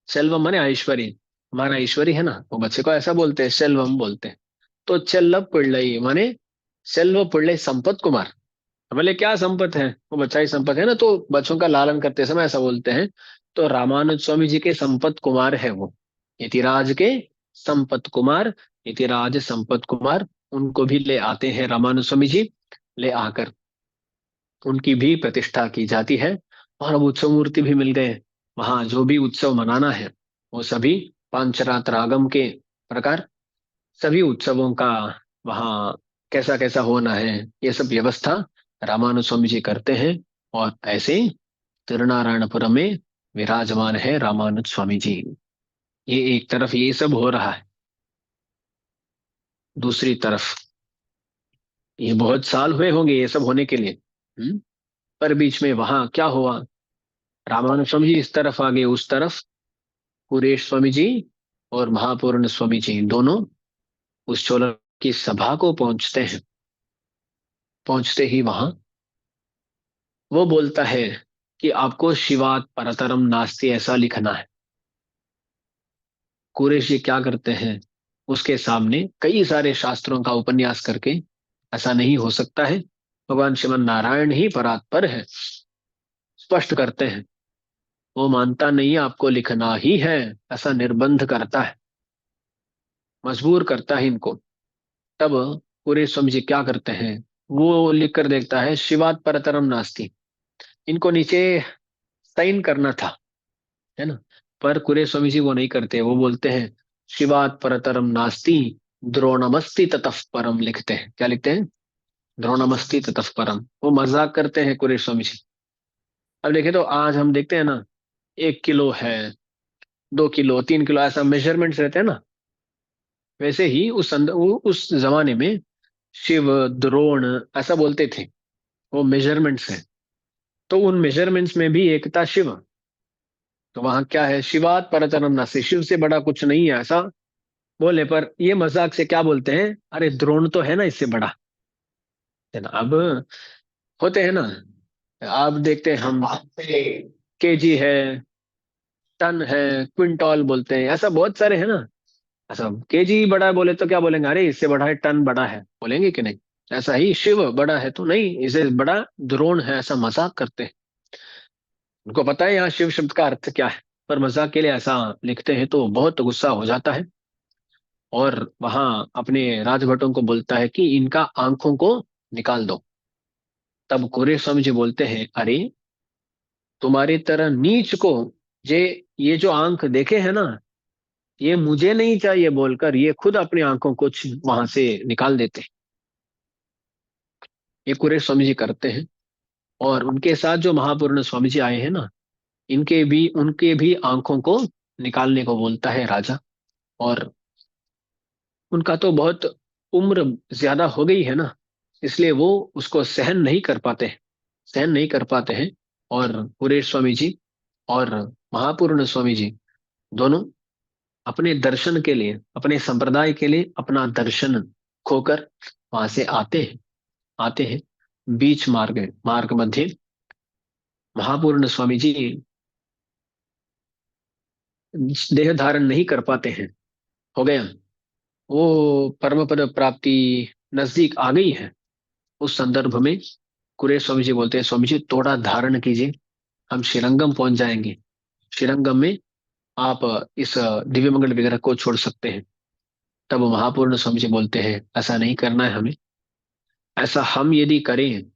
सेल्वम माने ऐश्वर्य। हमारा ऐश्वर्य है ना, वो बच्चे को ऐसा बोलते हैं, सेल्वम बोलते हैं। तो चेल्ल पिल्लई माने सेल्व पिल्लई संपत कुमार। बोले क्या संपत है? वो बच्चा ही संपत है ना, तो बच्चों का लालन करते समय ऐसा बोलते हैं। तो रामानुज स्वामी जी के संपत कुमार है वो, यतिराज के संपत कुमार, यतिराज संपत कुमार। उनको भी ले आते हैं रामानुज स्वामी जी। ले आकर उनकी भी प्रतिष्ठा की जाती है। और अब उत्सव मूर्ति भी मिल गए। वहां जो भी उत्सव मनाना है वो सभी पांचरात्र आगम के प्रकार सभी उत्सवों का वहाँ कैसा कैसा होना है, ये सब व्यवस्था रामानुज स्वामी जी करते हैं। और ऐसे तिरुनारायणपुरम में विराजमान है रामानुज स्वामी जी। ये एक तरफ ये सब हो रहा है, दूसरी तरफ ये बहुत साल हुए होंगे ये सब होने के लिए। पर बीच में वहां क्या हुआ? रामानुज स्वामी जी इस तरफ आ गए, उस तरफ कुरेश स्वामी जी और महापूर्ण स्वामी जी दोनों उस चोला की सभा को पहुंचते हैं। पहुंचते ही वहां वो बोलता है कि आपको शिवात परतरम नास्ति ऐसा लिखना है। कुरैश ये क्या करते हैं? उसके सामने कई सारे शास्त्रों का उपन्यास करके ऐसा नहीं हो सकता है, भगवान श्रीमन नारायण ही परात्पर है, स्पष्ट करते हैं। वो मानता नहीं, आपको लिखना ही है, ऐसा निर्बंध करता है, मजबूर करता है इनको। तब कुरैश स्वामी जी क्या करते हैं? वो लिख कर देखता है शिवात परतरम नास्ति। इनको नीचे साइन करना था, है ना, पर कुरैश स्वामी जी वो नहीं करते। वो बोलते हैं शिवात परतरम नास्ति द्रोणमस्ति ततः परम, लिखते हैं। क्या लिखते हैं? द्रोणमस्ति ततः परम। वो मजाक करते हैं कुरैश स्वामी जी। अब देखें तो आज हम देखते हैं ना, 1 किलो है, 2 किलो, 3 किलो, ऐसा मेजरमेंट्स रहते हैं ना। वैसे ही उस जमाने में शिव, द्रोण ऐसा बोलते थे। वो मेजरमेंट्स है। तो उन मेजरमेंट्स में भी एक था शिव। तो वहां क्या है? शिवात परतरम नास्ति, शिव से बड़ा कुछ नहीं है, ऐसा बोले। पर ये मजाक से क्या बोलते हैं? अरे द्रोण तो है ना इससे बड़ा, है ना। अब होते हैं ना, आप देखते हैं हम, केजी है, टन है, क्विंटल बोलते हैं, ऐसा बहुत सारे है ना। ऐसा केजी बड़ा बोले तो क्या बोलेंगे? अरे इससे बड़ा है, टन बड़ा है, बोलेंगे कि नहीं? ऐसा ही शिव बड़ा है तो नहीं, इसे बड़ा द्रोण है, ऐसा मजाक करते हैं। उनको पता है यहाँ शिव शब्द का अर्थ क्या है, पर मजाक के लिए ऐसा लिखते हैं तो बहुत गुस्सा हो जाता है। और वहां अपने राजभटों को बोलता है कि इनका आंखों को निकाल दो। तब कुरे स्वामी जी बोलते हैं, अरे तुम्हारी तरह नीच को जे ये जो आंख देखे है ना, ये मुझे नहीं चाहिए बोलकर ये खुद अपनी आंखों को वहां से निकाल देते हैं। ये कुरे स्वामी जी करते हैं। और उनके साथ जो महापूर्ण स्वामी जी आए हैं ना, उनके भी आंखों को निकालने को बोलता है राजा। और उनका तो बहुत उम्र ज्यादा हो गई है ना, इसलिए वो उसको सहन नहीं कर पाते, सहन नहीं कर पाते हैं। और पुरेश स्वामी जी और महापूर्ण स्वामी जी दोनों अपने दर्शन के लिए, अपने संप्रदाय के लिए अपना दर्शन खोकर वहां से आते हैं। बीच मार्ग मध्य महापूर्ण स्वामी जी देह धारण नहीं कर पाते हैं, हो गया, वो परम पद प्राप्ति नजदीक आ गई है। उस संदर्भ में कुरे स्वामी जी बोलते हैं, स्वामी जी थोड़ा धारण कीजिए, हम श्रीरंगम पहुंच जाएंगे। श्रीरंगम में आप इस दिव्य मंगल विग्रह को छोड़ सकते हैं। तब महापूर्ण स्वामी जी बोलते हैं, ऐसा नहीं करना है हमें। ऐसा हम यदि करें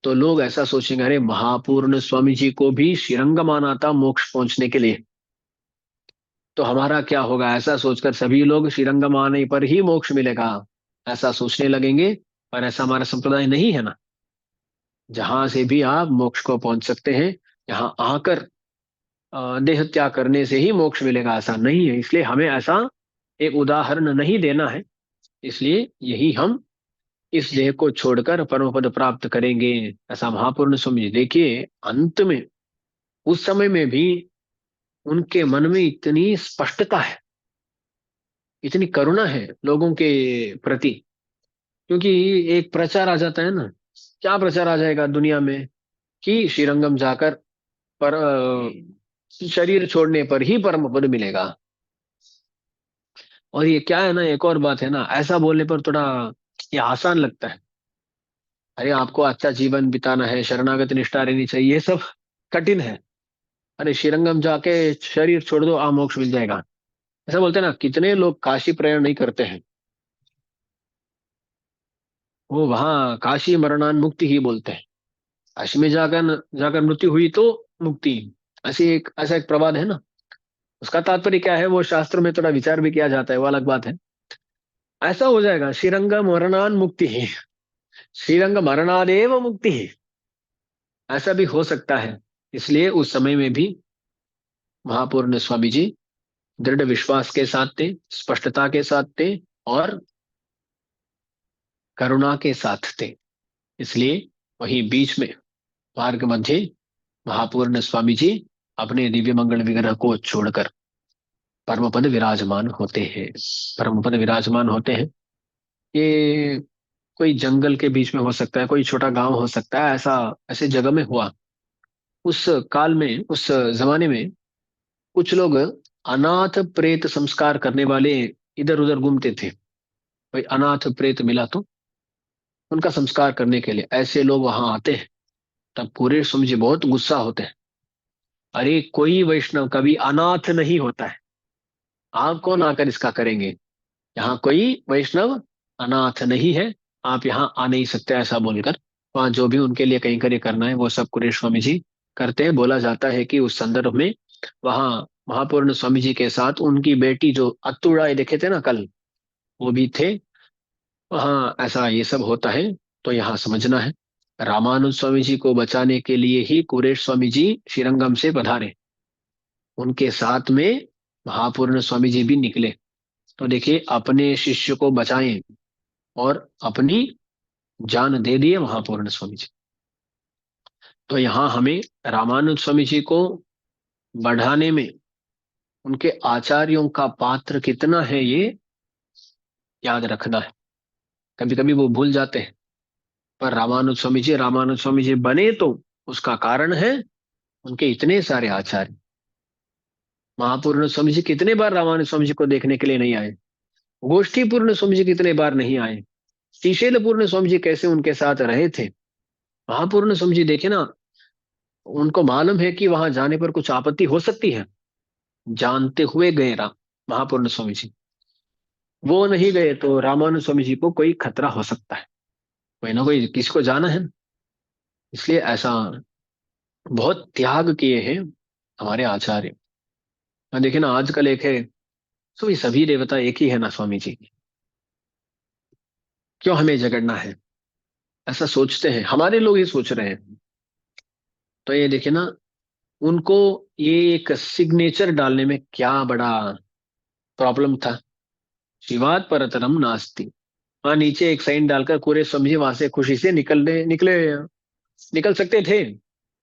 तो लोग ऐसा सोचेंगे, अरे महापूर्ण स्वामी जी को भी श्रीरंगम आना था मोक्ष पहुंचने के लिए, तो हमारा क्या होगा? ऐसा सोचकर सभी लोग श्रीरंगम आने पर ही मोक्ष मिलेगा ऐसा सोचने लगेंगे। पर ऐसा हमारा संप्रदाय नहीं है ना। जहां से भी आप मोक्ष को पहुंच सकते हैं, यहाँ आकर देह त्याग करने से ही मोक्ष मिलेगा, ऐसा नहीं है। इसलिए हमें ऐसा एक उदाहरण नहीं देना है। इसलिए यही हम इस देह को छोड़कर परम पद प्राप्त करेंगे, ऐसा महापुरुष समझे। देखिए अंत में उस समय में भी उनके मन में इतनी स्पष्टता है, इतनी करुणा है लोगों के प्रति। क्योंकि एक प्रचार आ जाता है ना, क्या प्रचार आ जाएगा दुनिया में कि श्रीरंगम जाकर पर शरीर छोड़ने पर ही परम पद मिलेगा। और ये क्या है ना, एक और बात है ना, ऐसा बोलने पर थोड़ा ये आसान लगता है। अरे आपको अच्छा जीवन बिताना है, शरणागत निष्ठा रहनी चाहिए, ये सब कठिन है। अरे श्रीरंगम जाके शरीर छोड़ दो, आ मोक्ष मिल जाएगा। ऐसा बोलते हैं ना, कितने लोग काशी प्रयाण नहीं करते हैं, वो वहां काशी मरणान मुक्ति ही बोलते हैं। काशी में जाकर जाकर मृत्यु हुई तो मुक्ति। ऐसा एक प्रवाद है ना। उसका तात्पर्य क्या है वो शास्त्र में थोड़ा विचार भी किया जाता है, वो अलग बात है। ऐसा हो जाएगा, श्रीरंग मरणान मुक्ति ही, श्रीरंग मरणादेव मुक्ति ही, ऐसा भी हो सकता है। इसलिए उस समय में भी महापूर्ण स्वामी जी दृढ़ विश्वास के साथ थे, स्पष्टता के साथ थे, और करुणा के साथ थे। इसलिए वही बीच में, मार्ग मध्य, महापूर्ण स्वामी जी अपने दिव्य मंगल विग्रह को छोड़कर परम पद विराजमान होते हैं। परम पद विराजमान होते हैं। ये कोई जंगल के बीच में हो सकता है, कोई छोटा गांव हो सकता है, ऐसा ऐसे जगह में हुआ। उस काल में, उस जमाने में कुछ लोग अनाथ प्रेत संस्कार करने वाले इधर उधर घूमते थे। कोई अनाथ प्रेत मिला तो उनका संस्कार करने के लिए ऐसे लोग वहां आते हैं। तब पूरे समझे बहुत गुस्सा होते हैं। अरे कोई वैष्णव कभी अनाथ नहीं होता है, आप कौन आकर इसका करेंगे? यहाँ कोई वैष्णव अनाथ नहीं है, आप यहाँ आ नहीं सकते, ऐसा बोलकर वहाँ जो भी उनके लिए कहीं करे करना है वो सब कुरेश स्वामी जी करते हैं। बोला जाता है कि उस संदर्भ में वहाँ महापूर्ण स्वामी जी के साथ उनकी बेटी जो अतुड़ा देखे थे ना कल, वो भी थे वहाँ। ऐसा ये सब होता है। तो यहाँ समझना है, रामानुज स्वामी जी को बचाने के लिए ही कुरेश स्वामी जी श्रीरंगम से पधारे। उनके साथ में महापूर्ण स्वामी जी भी निकले। तो देखिए, अपने शिष्य को बचाएं और अपनी जान दे दिए महापूर्ण स्वामी जी। तो यहाँ हमें रामानुज स्वामी जी को बढ़ाने में उनके आचार्यों का पात्र कितना है, ये याद रखना है। कभी कभी वो भूल जाते हैं। पर रामानुज स्वामी जी बने तो उसका कारण है उनके इतने सारे आचार्य। महापूर्ण स्वामी जी कितने बार रामानुज स्वामी जी को देखने के लिए नहीं आए? गोष्ठी पूर्ण स्वामी जी कितने बार नहीं आए? श्रीशैल पूर्ण स्वामी जी कैसे उनके साथ रहे थे? महापूर्ण स्वामी जी देखे ना, उनको मालूम है कि वहां जाने पर कुछ आपत्ति हो सकती है, जानते हुए गए राम महापूर्ण स्वामी जी। वो नहीं गए तो रामानुज स्वामी जी को कोई खतरा हो सकता है, कोई ना कोई किसी को जाना है। इसलिए ऐसा बहुत त्याग किए हैं हमारे आचार्य। देखिए ना, आजकल एक है, सभी देवता एक ही है ना स्वामी जी, क्यों हमें झगड़ना है? ऐसा सोचते हैं, हमारे लोग ये सोच रहे हैं। तो ये देखिए ना, उनको ये एक सिग्नेचर डालने में क्या बड़ा प्रॉब्लम था। शिवात परतरम नास्ति, वहां नीचे एक साइन डालकर पूरे समझे वहां से खुशी से निकले निकल सकते थे।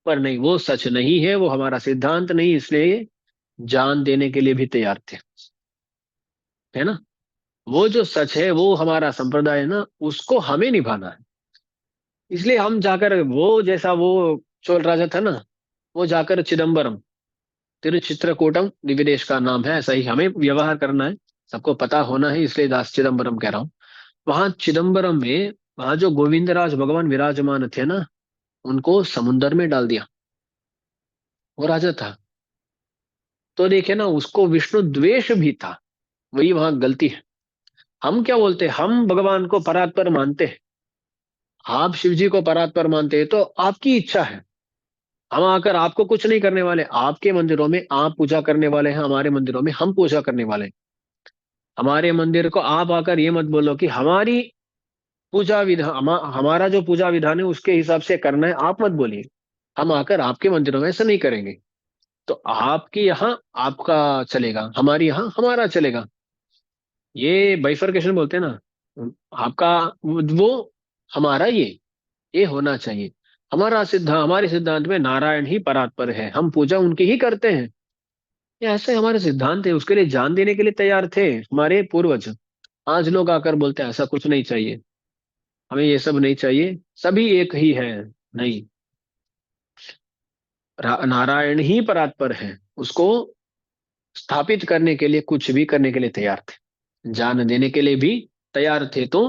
पर नहीं, वो सच नहीं है, वो हमारा सिद्धांत नहीं, इसलिए जान देने के लिए भी तैयार थे। है ना? वो जो सच है, वो हमारा संप्रदाय है ना, उसको हमें निभाना है। इसलिए हम जाकर, वो जैसा वो चोल राजा था ना, वो जाकर चिदम्बरम, तिरुचित्रकूटम दिव्य देश का नाम है, ऐसा ही हमें व्यवहार करना है। सबको पता होना है, इसलिए दास चिदम्बरम कह रहा हूँ। वहां चिदम्बरम में, वहां जो गोविंदराज भगवान विराजमान थे ना, उनको समुन्दर में डाल दिया। वो राजा था। तो देखे ना, उसको विष्णु द्वेष भी था। वही वहां गलती है। हम क्या बोलते हैं, हम भगवान को परात्पर मानते हैं। आप शिव जी को परात्पर मानते हैं तो आपकी इच्छा है। हम आकर आपको कुछ नहीं करने वाले, आपके मंदिरों में आप पूजा करने वाले हैं, हमारे मंदिरों में हम पूजा करने वाले हैं। हमारे मंदिर को आप आकर ये मत बोलो कि हमारी पूजा विधान, हमारा जो पूजा विधान है उसके हिसाब से करना है, आप मत बोलिए। हम आकर आपके मंदिरों में ऐसा नहीं करेंगे। तो आपके यहाँ आपका चलेगा, हमारे यहाँ हमारा चलेगा। ये बाइफरकेशन बोलते हैं ना। आपका वो, हमारा ये होना चाहिए। हमारे सिद्धांत में नारायण ही परात्पर है, हम पूजा उनकी ही करते हैं। ये ऐसे हमारे सिद्धांत है, उसके लिए जान देने के लिए तैयार थे हमारे पूर्वज। आज लोग आकर बोलते हैं ऐसा कुछ नहीं चाहिए। हमें ये सब नहीं चाहिए, सभी एक ही है। नहीं, नारायण ही परात्पर है, उसको स्थापित करने के लिए कुछ भी करने के लिए तैयार थे, जान देने के लिए भी तैयार थे। तो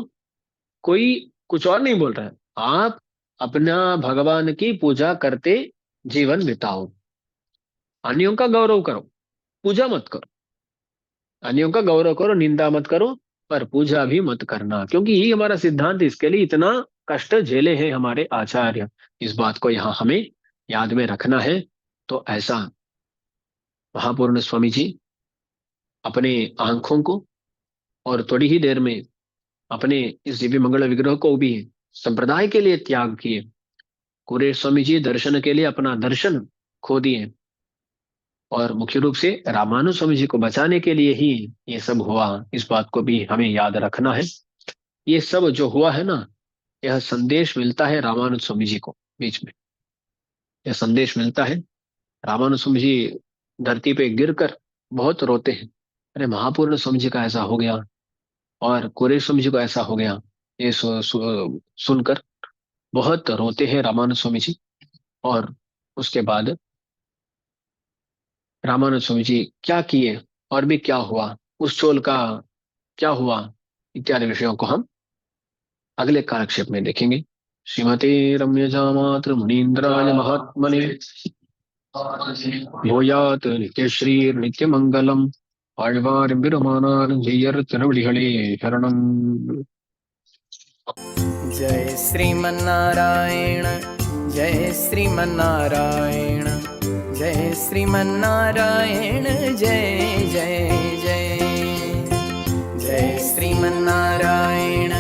कोई कुछ और नहीं बोल रहा है, आप अपना भगवान की पूजा करते जीवन बिताओ, अन्यों का गौरव करो, पूजा मत करो। अन्यों का गौरव करो, निंदा मत करो, पर पूजा भी मत करना, क्योंकि यही हमारा सिद्धांत, इसके लिए इतना कष्ट झेले हैं हमारे आचार्य। इस बात को यहाँ हमें याद में रखना है। तो ऐसा महापूर्ण स्वामी जी अपने आंखों को और थोड़ी ही देर में अपने इस दिव्य मंगल विग्रह को भी संप्रदाय के लिए त्याग किए। कुरे स्वामी जी दर्शन के लिए अपना दर्शन खो दिए, और मुख्य रूप से रामानु स्वामी जी को बचाने के लिए ही ये सब हुआ। इस बात को भी हमें याद रखना है। ये सब जो हुआ है ना, यह संदेश मिलता है रामानु स्वामी जी को बीच में, यह संदेश मिलता है। रामानु स्वामी जी धरती पे गिरकर बहुत रोते हैं, अरे महापूर्ण स्वामी जी का ऐसा हो गया और कुरे स्वामी जी को ऐसा हो गया। ये सुनकर बहुत रोते हैं रामानु स्वामी जी। और उसके बाद रामानुज स्वामी जी क्या किए और भी क्या हुआ, उस चोल का क्या हुआ, इत्यादि विषयों को हम अगले कालक्षेप में देखेंगे। श्रीमते रम्यजा मातृ मुनीन्द्राय महात्मने भूयात नित्यश्री नित्यमंगलम आழ்வார் பெருமானார் ஜெயர் திருவடிகளே சரணம்। जय श्रीमन्नारायण जय श्रीमन्नारायण जय श्रीमन्नारायण जय जय जय जय श्रीमन्नारायण।